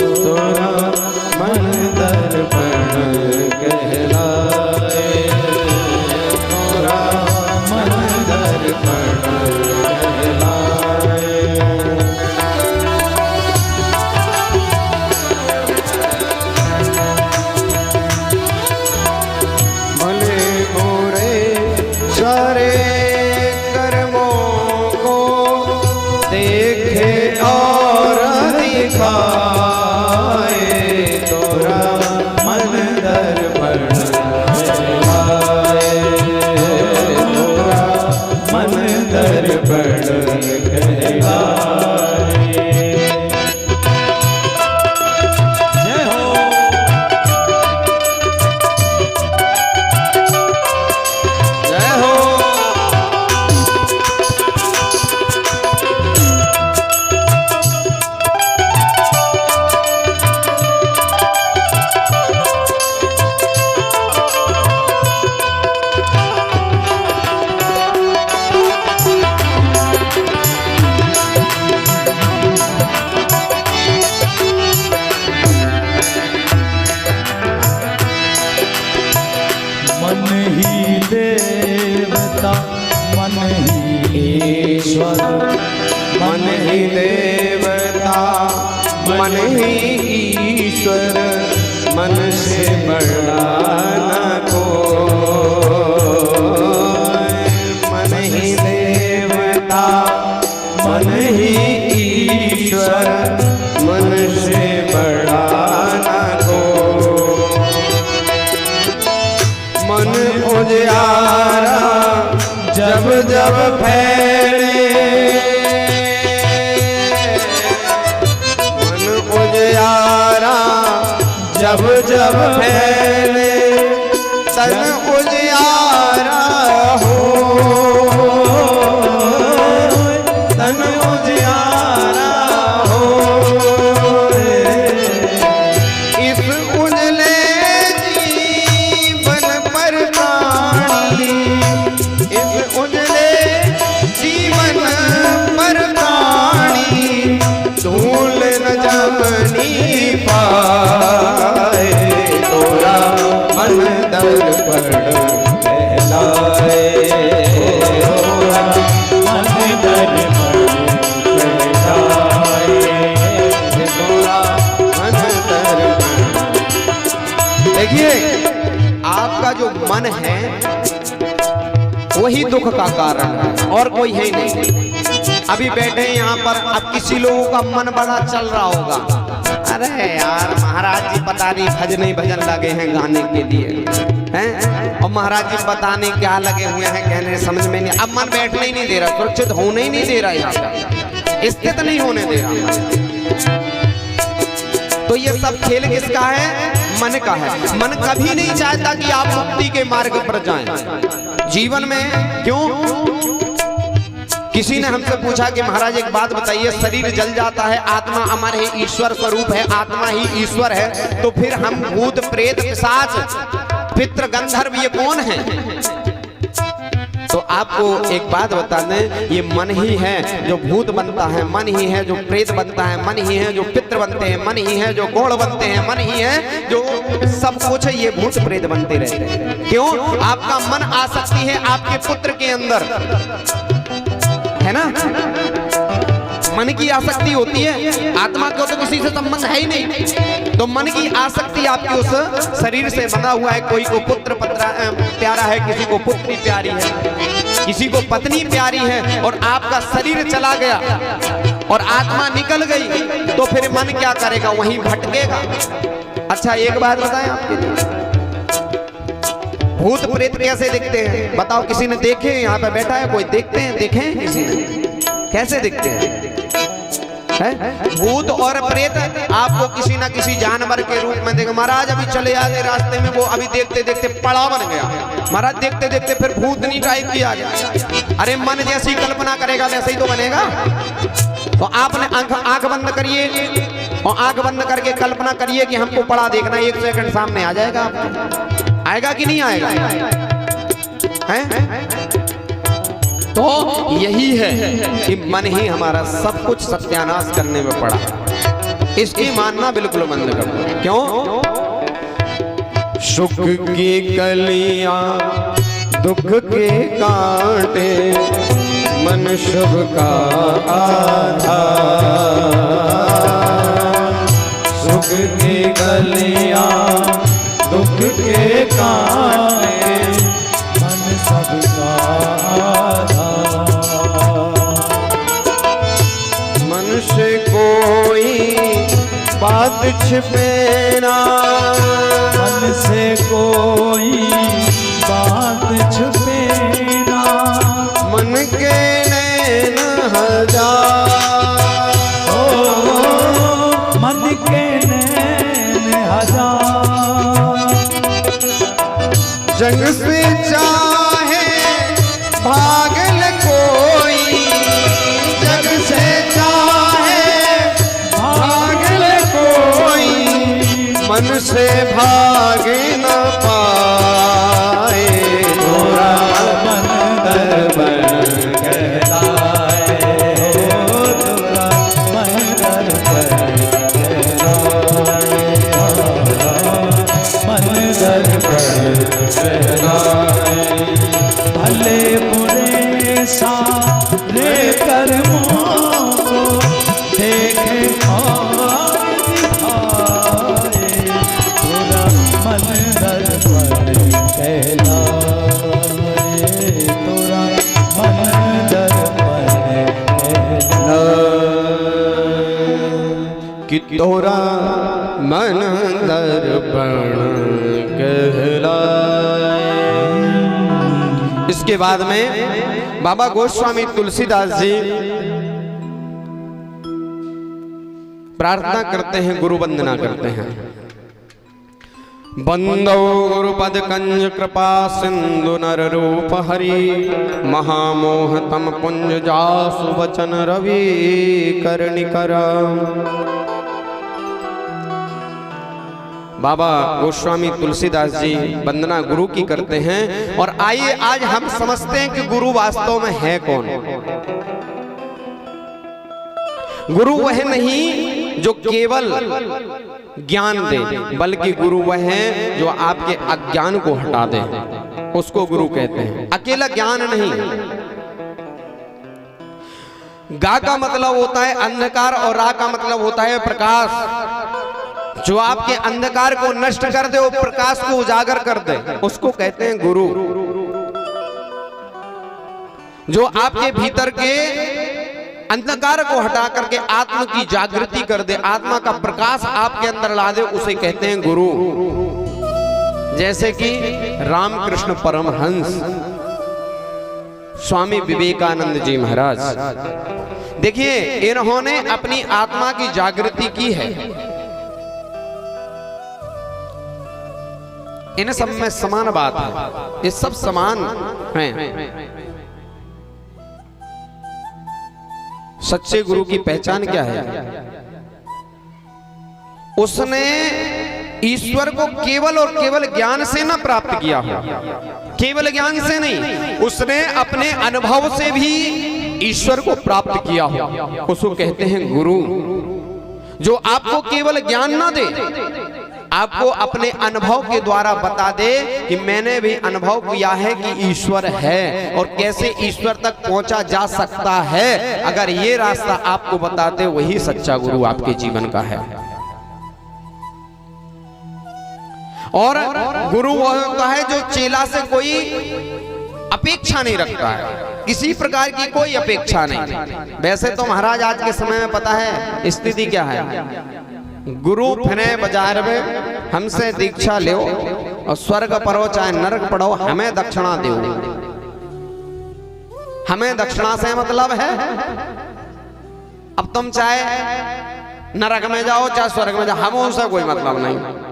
S1: तोरा मन दर्पण कहलाए, तोरा मन दर्पण कहलाए। भले मोरे सारे कर्मों को देखे और दिखाए, तोरा मन दर्पण कहलाए, तोरा मन दर्पण कहलाए।
S2: जय हो।
S1: जय हो।
S2: मन ही देवता मन ही ईश्वर,
S1: मन ही देवता मन ही ईश्वर मन से बड़ा न कोई, मन ही देवता मन ही ईश्वर मन से बड़ा न कोई। मन उजियारा जब जब फैले, मन उजियारा जब जब फैले, तन उजियारा हो, तन उजियारा हो। इस उजले जीवन पर काढ़ी, इस उजले जीवन पर काढ़ी, धूल न जमनी पाए, तोरा मन दर्पण कहलाए, तोरा मन दर्पण कहलाए, तोरा मन दर्पण। देखिए, आपका जो मन है वही दुख का कारण है और कोई है नहीं। अभी बैठे यहाँ पर, अब किसी लोगों का मन बड़ा चल रहा होगा, अरे यार महाराज जी पता नहीं भजन लगे हैं गाने के लिए हैं, और महाराज जी पता नहीं क्या लगे हुए हैं कहने, समझ में नहीं। अब मन बैठने ही नहीं दे रहा, सुरक्षित होने ही नहीं दे रहा, यहाँ पर स्थित नहीं होने दे रहा। तो ये सब खेल किसका है? मन का है। मन कभी नहीं चाहता कि आप मुक्ति के मार्ग पर जाएं जीवन में। क्यों? किसी ने हमसे पूछा कि महाराज एक बात बताइए, शरीर जल जाता है, आत्मा अमर है, ईश्वर स्वरूप है, आत्मा ही ईश्वर है, तो फिर हम भूत प्रेत पिशाच पितृ गंधर्व ये कौन है? तो आपको एक बात बता दें, ये मन ही है जो भूत बनता है, मन ही है जो प्रेत बनता है, मन ही है जो पितृ बनते हैं, मन ही है जो गौड़ बनते हैं, मन ही है जो सब कुछ है, ये भूत प्रेत बनते रहते हैं। क्यों? आपका मन आसक्ति है आपके पुत्र के अंदर, है ना? मन की आसक्ति होती है, आत्मा को तो किसी से संबंध है ही नहीं। तो मन की आसक्ति आपके उस शरीर से बना हुआ है। कोई को पुत्र प्यारा है, किसी को पुत्री प्यारी है, किसी को पत्नी प्यारी है, और आपका शरीर चला गया और आत्मा निकल गई, तो फिर मन क्या करेगा? वहीं भटकेगा। अच्छा एक बात बताएं आपके लिए, भूत प्रेत कैसे दिखते हैं बताओ? किसी ने देखे? यहाँ पे बैठा है कोई? देखते हैं? देखे हैं किसी ने? कैसे दिखते हैं? भूत और प्रेत आपको किसी ना किसी जानवर के रूप में देगा। महाराज अभी चले आए रास्ते में, वो अभी देखते देखते पड़ा बन गया, महाराज देखते देखते फिर भूतनी टाइप की आ गया। अरे मन जैसी कल्पना करेगा वैसे ही तो बनेगा। तो आपने आंख बंद करिए और आंख बंद करके कल्पना करिए कि हमको पड़ा देखना, 1 सेकंड सामने आ जाएगा आपको। आएगा कि नहीं आएगा? है? तो यही है कि मन ही हमारा सब कुछ सत्यानाश करने में पड़ा। इसकी मानना बिल्कुल बंद कर दो। क्यों? सुख की कलियां दुख के कांटे, मन शुभ का आधार। सुख की कलियां दुख के कांटे, मन सबका आधार। मन से कोई बात छिपे ना,
S2: मन से कोई बात छुपे ना,
S1: मन के नैन हजार।
S2: ओ मन के नैन हजार।
S1: जग से चाहे भागल कोई, जग से चाहे भागल कोई, मन से भाग न पाए। तोरा मन दर्पण कहलाए,
S2: तोरा मन दर्पण कहलाए, मन दर्पण कहलाए। भले बुरे सारे कर्मों को देखे और
S1: तोरा मन दर्पण कहलाए। इसके बाद में बाबा गोस्वामी तुलसीदास जी प्रार्थना करते हैं, गुरु वंदना करते हैं। बंदो गुरुपद कंज कृपा सिंधु नर रूप हरि, महामोह तम पुंज जासु वचन रवि कर्णिकर। बाबा गोस्वामी तुलसीदास जी वंदना गुरु की करते हैं। और आइए आज हम समझते हैं कि गुरु वास्तव में है कौन। गुरु वह नहीं जो केवल ज्ञान दे, बल्कि गुरु वह है जो आपके अज्ञान को हटा दे, उसको गुरु कहते हैं। अकेला ज्ञान नहीं। गा का मतलब होता है अंधकार और रा का मतलब होता है प्रकाश। जो आपके अंधकार को नष्ट कर दे, वो प्रकाश को उजागर कर दे, उसको कहते हैं गुरु। जो आपके भीतर के अंधकार को हटा करके आत्मा की जागृति कर दे, आत्मा का प्रकाश आपके अंदर ला दे, उसे कहते हैं गुरु। जैसे कि रामकृष्ण परमहंस स्वामी विवेकानंद जी महाराज, देखिए इन्होंने अपनी आत्मा की जागृति की है। इन सब में समान बात है, ये सब समान हैं। सच्चे गुरु की पहचान क्या है? उसने ईश्वर को केवल और केवल ज्ञान से न प्राप्त किया हो, केवल ज्ञान से नहीं, उसने अपने अनुभव से भी ईश्वर को प्राप्त किया हो, उसको कहते हैं गुरु। जो आपको केवल ज्ञान ना दे, आपको अपने अनुभव के द्वारा बता दे कि मैंने भी अनुभव किया है कि ईश्वर है और कैसे ईश्वर तक पहुंचा जा सकता है। अगर ये रास्ता आपको बता दे, वही सच्चा गुरु आपके जीवन का है। और गुरु वह होता है जो चेला से कोई अपेक्षा नहीं रखता है, किसी प्रकार की कोई अपेक्षा नहीं। वैसे तो महाराज आज के समय में पता है स्थिति क्या है, गुरु फिरे बाजार में हमसे दीक्षा लो और स्वर्ग पढ़ो चाहे नरक पढ़ो, हमें दक्षिणा दो। हमें दक्षिणा से मतलब है अब तुम चाहे नरक में जाओ चाहे स्वर्ग में जाओ, हमें उससे कोई मतलब नहीं।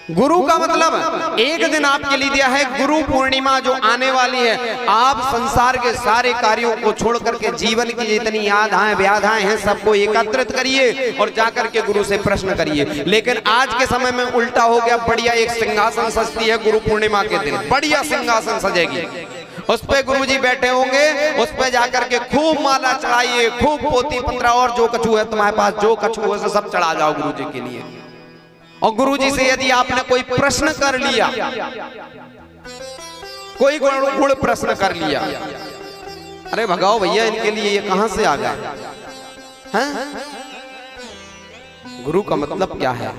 S1: गुरु का मतलब एक दिन आपके लिए दिया है, गुरु पूर्णिमा जो आने वाली है। आप संसार के सारे कार्यों को छोड़ करके जीवन की जितनी यादें व्याधाएं हैं सबको एकत्रित करिए और जाकर के गुरु से प्रश्न करिए। लेकिन आज के समय में उल्टा हो गया, बढ़िया एक सिंहासन सजती है गुरु पूर्णिमा के दिन, बढ़िया सिंहासन सजेगी, उस पे गुरुजी बैठे होंगे, उस पे जाकर के खूब माला चढ़ाइए, खूब पोती पत्रा और जो कछु है तुम्हारे पास, जो कछु है सब चढ़ा जाओ गुरुजी के लिए। और गुरुजी से यदि आपने कोई प्रश्न कर लिया, कोई गुण प्रश्न कर लिया, अरे भगाओ भैया इनके लिए ये कहां से आ गए हैं? गुरु का मतलब क्या है?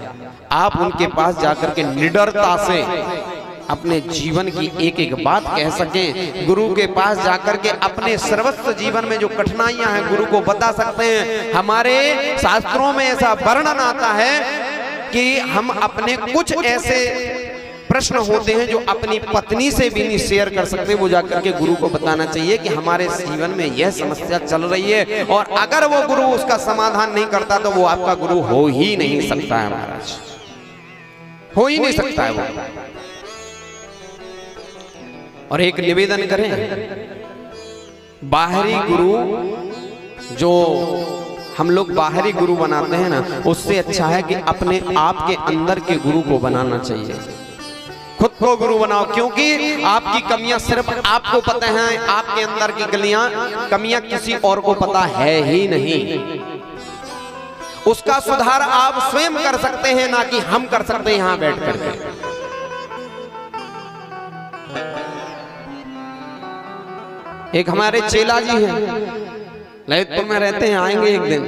S1: आप उनके पास जाकर के निडरता से अपने जीवन की एक एक बात कह सकें। गुरु के पास जाकर के अपने सर्वस्व जीवन में जो कठिनाइयां हैं गुरु को बता सकते हैं। हमारे शास्त्रों में ऐसा वर्णन आता है कि हम अपने कुछ ऐसे प्रश्न होते हैं जो अपनी पत्नी से भी नहीं शेयर कर सकते, वो जाकर के गुरु को बताना चाहिए कि हमारे जीवन में यह समस्या चल रही है। और अगर वो गुरु उसका समाधान नहीं करता तो वो आपका गुरु हो ही नहीं सकता है महाराज, हो ही नहीं सकता है वो। और एक निवेदन करें, बाहरी गुरु जो हम लोग बाहरी गुरु बनाते हैं ना, उससे अच्छा है कि अपने आप के अंदर के गुरु को बनाना चाहिए। खुद को गुरु बनाओ, क्योंकि आपकी कमियां सिर्फ आपको पता है, आपके अंदर की कमियां किसी और को पता है ही नहीं। उसका सुधार आप स्वयं कर सकते हैं, ना कि हम कर सकते हैं यहां बैठ करके। एक हमारे चेला जी हैं, ललितपुर में रहते हैं, आएंगे एक दिन।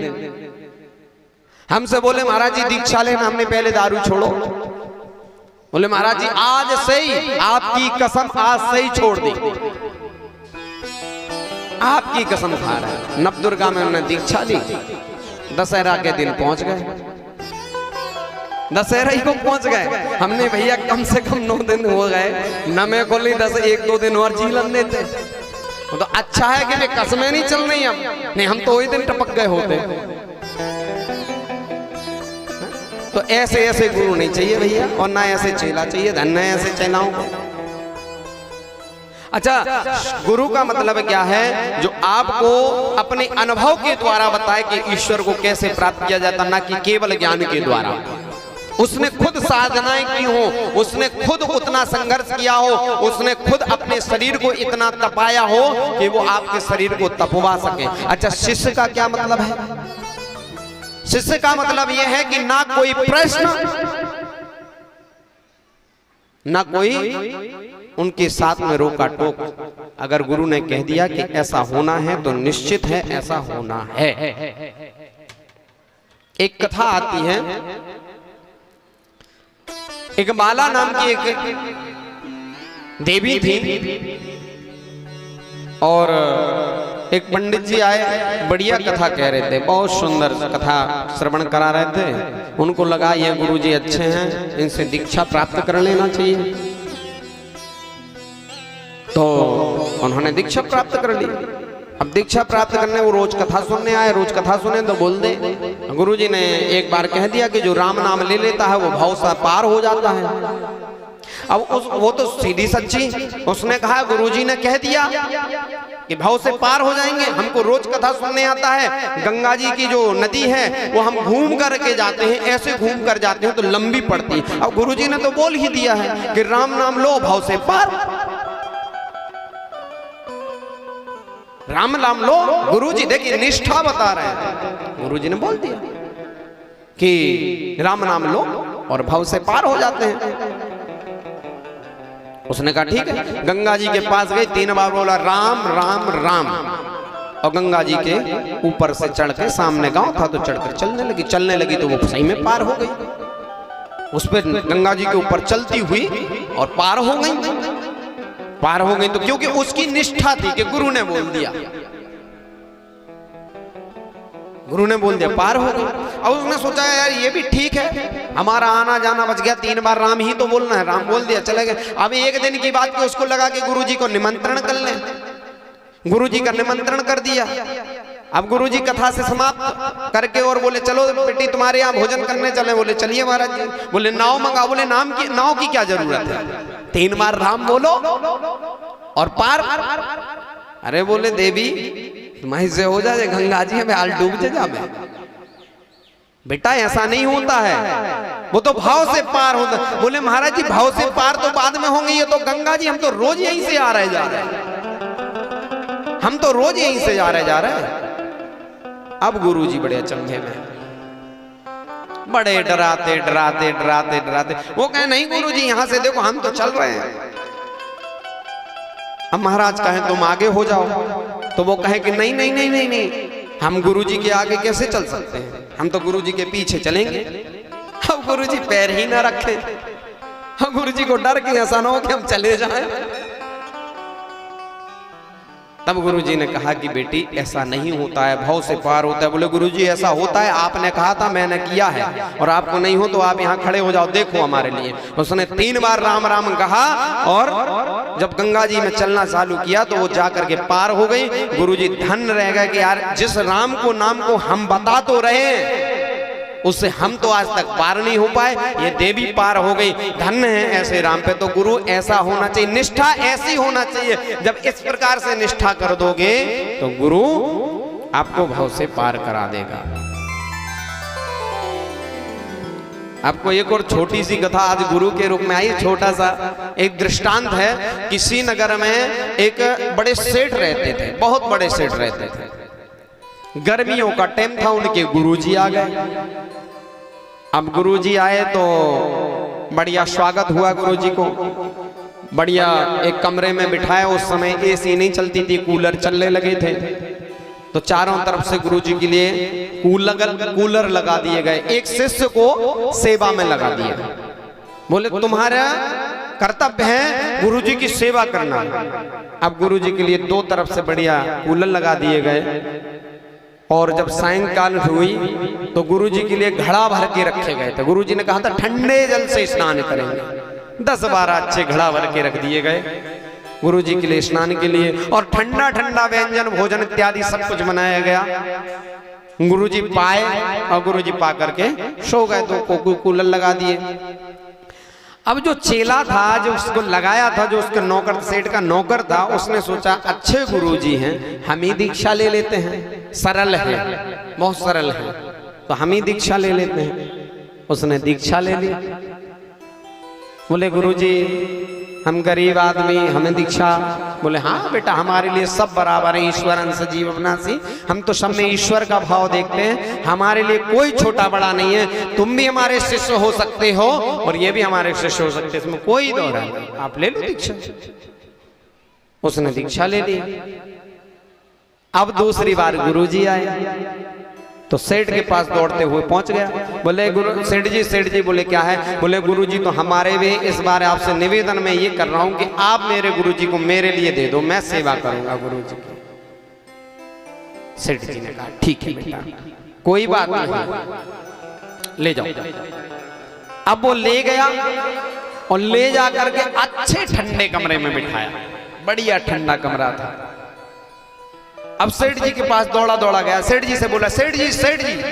S1: हमसे बोले महाराज जी दीक्षा लेना, हमने पहले दारू छोड़ो। बोले महाराज जी आज से ही आपकी कसम आज से ही छोड़ दी। आपकी कसम खा रहा है। नवदुर्गा में उन्होंने दीक्षा ली, दशहरा के दिन पहुंच गए, दशहरा ही को पहुंच गए। हमने भैया कम से कम 9 दिन हो गए, न मैं को नहीं 1-2 दिन और जीलन देते। तो अच्छा है कि वे कसमें नहीं चल रही, अब नहीं हम तो वही दिन टपक गए होते। तो ऐसे ऐसे गुरु नहीं चाहिए भैया, और ना ऐसे चेला चाहिए, धन्य ऐसे चेलाओं को। अच्छा, गुरु का मतलब क्या है? जो आपको अपने अनुभव के द्वारा बताए कि ईश्वर को कैसे प्राप्त किया जाता, ना कि केवल ज्ञान के द्वारा। उसने खुद साधनाएं की हो, उसने खुद उतना संघर्ष किया हो, उसने खुद अपने शरीर को इतना तपाया हो कि वो आपके शरीर को तपवा सके। अच्छा, शिष्य का क्या मतलब है? शिष्य का मतलब यह है कि ना कोई प्रश्न, ना कोई उनके साथ में रोका टोक। अगर गुरु ने कह दिया कि ऐसा होना है तो निश्चित है ऐसा होना है। एक कथा आती है, एक माला नाम की एक देवी थी, और एक पंडित जी आए, बढ़िया कथा कह रहे थे, बहुत सुंदर कथा श्रवण करा रहे थे। उनको लगा ये गुरुजी अच्छे हैं, इनसे दीक्षा प्राप्त कर लेना चाहिए, तो उन्होंने दीक्षा प्राप्त कर ली। अब दीक्षा प्राप्त करने वो रोज कथा सुनने आए, रोज कथा सुने तो बोल दे। गुरुजी ने एक बार कह दिया कि जो राम नाम ले लेता है वो भाव से पार हो जाता है। अब वो तो सीधी सच्ची, उसने कहा गुरुजी ने कह दिया कि भाव से पार हो जाएंगे, हमको रोज कथा सुनने आता है। गंगा जी की जो नदी है वो हम घूम करके जाते हैं, ऐसे घूम कर जाते हैं तो लंबी पड़ती। अब गुरुजी ने तो बोल ही दिया है कि राम नाम लो भाव से पार, राम नाम लो। गुरुजी देखिए निष्ठा बता रहे हैं, गुरुजी ने बोल दिया कि राम नाम लो और भाव से पार हो जाते हैं। उसने कहा ठीक है। गंगा जी के पास गई, 3 बार बोला राम राम राम, और गंगा जी के ऊपर से चढ़ के, सामने गांव था तो चढ़कर चलने लगी तो वो सही में पार हो गई। उस पर गंगा जी के ऊपर चलती हुई और पार हो गई तो क्योंकि उसकी निष्ठा थी कि गुरु ने बोल दिया, पार हो गई। अब उसने सोचा यार ये भी ठीक है, हमारा आना जाना बच गया, 3 बार राम ही तो बोलना है, राम बोल दिया चले गए। अब एक दिन की बात की उसको लगा कि गुरुजी को निमंत्रण कर लें, गुरुजी का निमंत्रण कर दिया। अब गुरुजी कथा से समाप्त करके और बोले चलो बेटी तुम्हारे यहाँ भोजन करने चले। बोले चलिए महाराज जी। बोले नाव मंगा। बोले नाव की क्या जरूरत है, 3 बार राम बोलो और पार। अरे बोले देवी तुम्हारी से हो जाए गंगा जी हमें हाल डूब जा में। बेटा ऐसा नहीं होता है, वो तो भाव से पार होता। बोले महाराज जी भाव से पार तो बाद में होंगे, ये तो गंगा जी हम तो रोज यहीं से आ रहे जा रहे हैं, हम तो रोज यहीं से जा रहे हैं। अब गुरुजी बड़े अचंभे में, बड़े डराते वो कहे नहीं गुरुजी यहाँ से देखो हम तो चल रहे हैं। अब महाराज कहें तुम आगे हो जाओ, तो वो कहे कि नहीं हम गुरुजी के आगे कैसे चल सकते हैं, हम तो गुरुजी के पीछे चलेंगे। अब गुरुजी पैर ही ना रखे, अब गुरुजी को डर के ऐसा ना हो कि हम चले जाएं। तब गुरुजी ने कहा कि बेटी ऐसा नहीं होता है, भाव से पार होता है। बोले गुरुजी ऐसा होता है, आपने कहा था मैंने किया है, और आपको नहीं हो तो आप यहाँ खड़े हो जाओ देखो हमारे लिए। उसने 3 बार राम राम कहा, और जब गंगा जी में चलना चालू किया तो वो जाकर के पार हो गई। गुरुजी धन्य रह गए कि यार जिस राम को नाम को हम बता तो रहे उससे हम तो आज तक पार नहीं हो पाए, ये देवी पार हो गई। धन्य है ऐसे राम पे। तो गुरु ऐसा होना चाहिए, निष्ठा ऐसी होना चाहिए। जब इस प्रकार से निष्ठा कर दोगे तो गुरु आपको भाव से पार करा देगा। आपको एक और छोटी सी कथा आज गुरु के रूप में आई, छोटा सा एक दृष्टांत है। किसी नगर में एक बड़े सेठ रहते थे, बहुत बड़े सेठ रहते थे। गर्मियों का टाइम था, उनके गुरुजी आ गए। अब गुरुजी आए तो बढ़िया स्वागत हुआ गुरुजी को, बढ़िया एक कमरे में बिठाया। उस समय एसी नहीं चलती थी, कूलर चलने लगे थे, तो चारों तरफ से गुरुजी के लिए कूलर लगा दिए गए। एक शिष्य को सेवा में लगा दिया। बोले तुम्हारा कर्तव्य है गुरुजी की सेवा करना। अब गुरुजी के लिए दो तरफ से बढ़िया कूलर लगा दिए गए और जब सायंकाल हुई तो गुरुजी के लिए घड़ा भर के रखे गए थे। गुरुजी ने कहा था ठंडे जल से स्नान करेंगे, 10-12 अच्छे घड़ा भर के रख दिए गए गुरुजी के लिए स्नान के लिए, और ठंडा ठंडा व्यंजन भोजन इत्यादि सब कुछ बनाया गया। गुरुजी पाए और गुरुजी पा करके सो गए, तो कूलर लगा दिए। अब जो चेला था जो उसको लगाया था, जो उसके नौकर सेठ का नौकर था, उसने सोचा अच्छे गुरुजी हैं, हम ही दीक्षा ले लेते हैं, सरल है, बहुत सरल है, तो हम ही दीक्षा ले लेते हैं। उसने दीक्षा ले ली। बोले गुरुजी हम गरीब आदमी, हमें दीक्षा। बोले हाँ बेटा, हमारे लिए सब बराबर है, ईश्वर अंश जीव अपनासी, हम तो सब में ईश्वर का भाव देखते हैं, हमारे लिए कोई छोटा बड़ा नहीं है। तुम भी हमारे शिष्य हो सकते हो और ये भी हमारे शिष्य हो सकते हैं, इसमें कोई दो राय नहीं, आप ले लो दीक्षा। उसने दीक्षा ले ली। अब दूसरी बार गुरुजी आए तो सेठ के पास दौड़ते हुए पहुंच गया। बोले गुरु सेठ जी बोले क्या है? बोले गुरुजी तो हमारे भी इस बार आपसे निवेदन में ये कर रहा हूं कि आप मेरे गुरुजी को मेरे लिए दे दो, मैं सेवा करूंगा गुरुजी की। सेठ जी ने कहा ठीक है बेटा, कोई बात नहीं, ले जाओ। अब वो ले गया और ले जा करके अच्छे ठंडे कमरे में बिठाया, बढ़िया ठंडा कमरा था। अब सेठ जी के पास दौड़ा दौड़ा गया, सेठ जी से बोला सेठ जी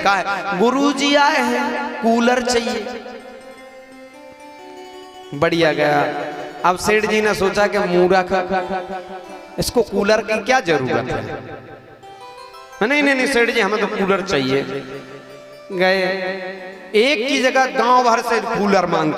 S1: कहा है? गुरुजी आए हैं, कूलर चाहिए। बढ़िया गया। अब सेठ जी ने सोचा कि मूर्ख, इसको कूलर की क्या जरूरत है? नहीं सेठ जी हमें तो कूलर चाहिए। गए, एक की जगह गांव भर से कूलर मांग के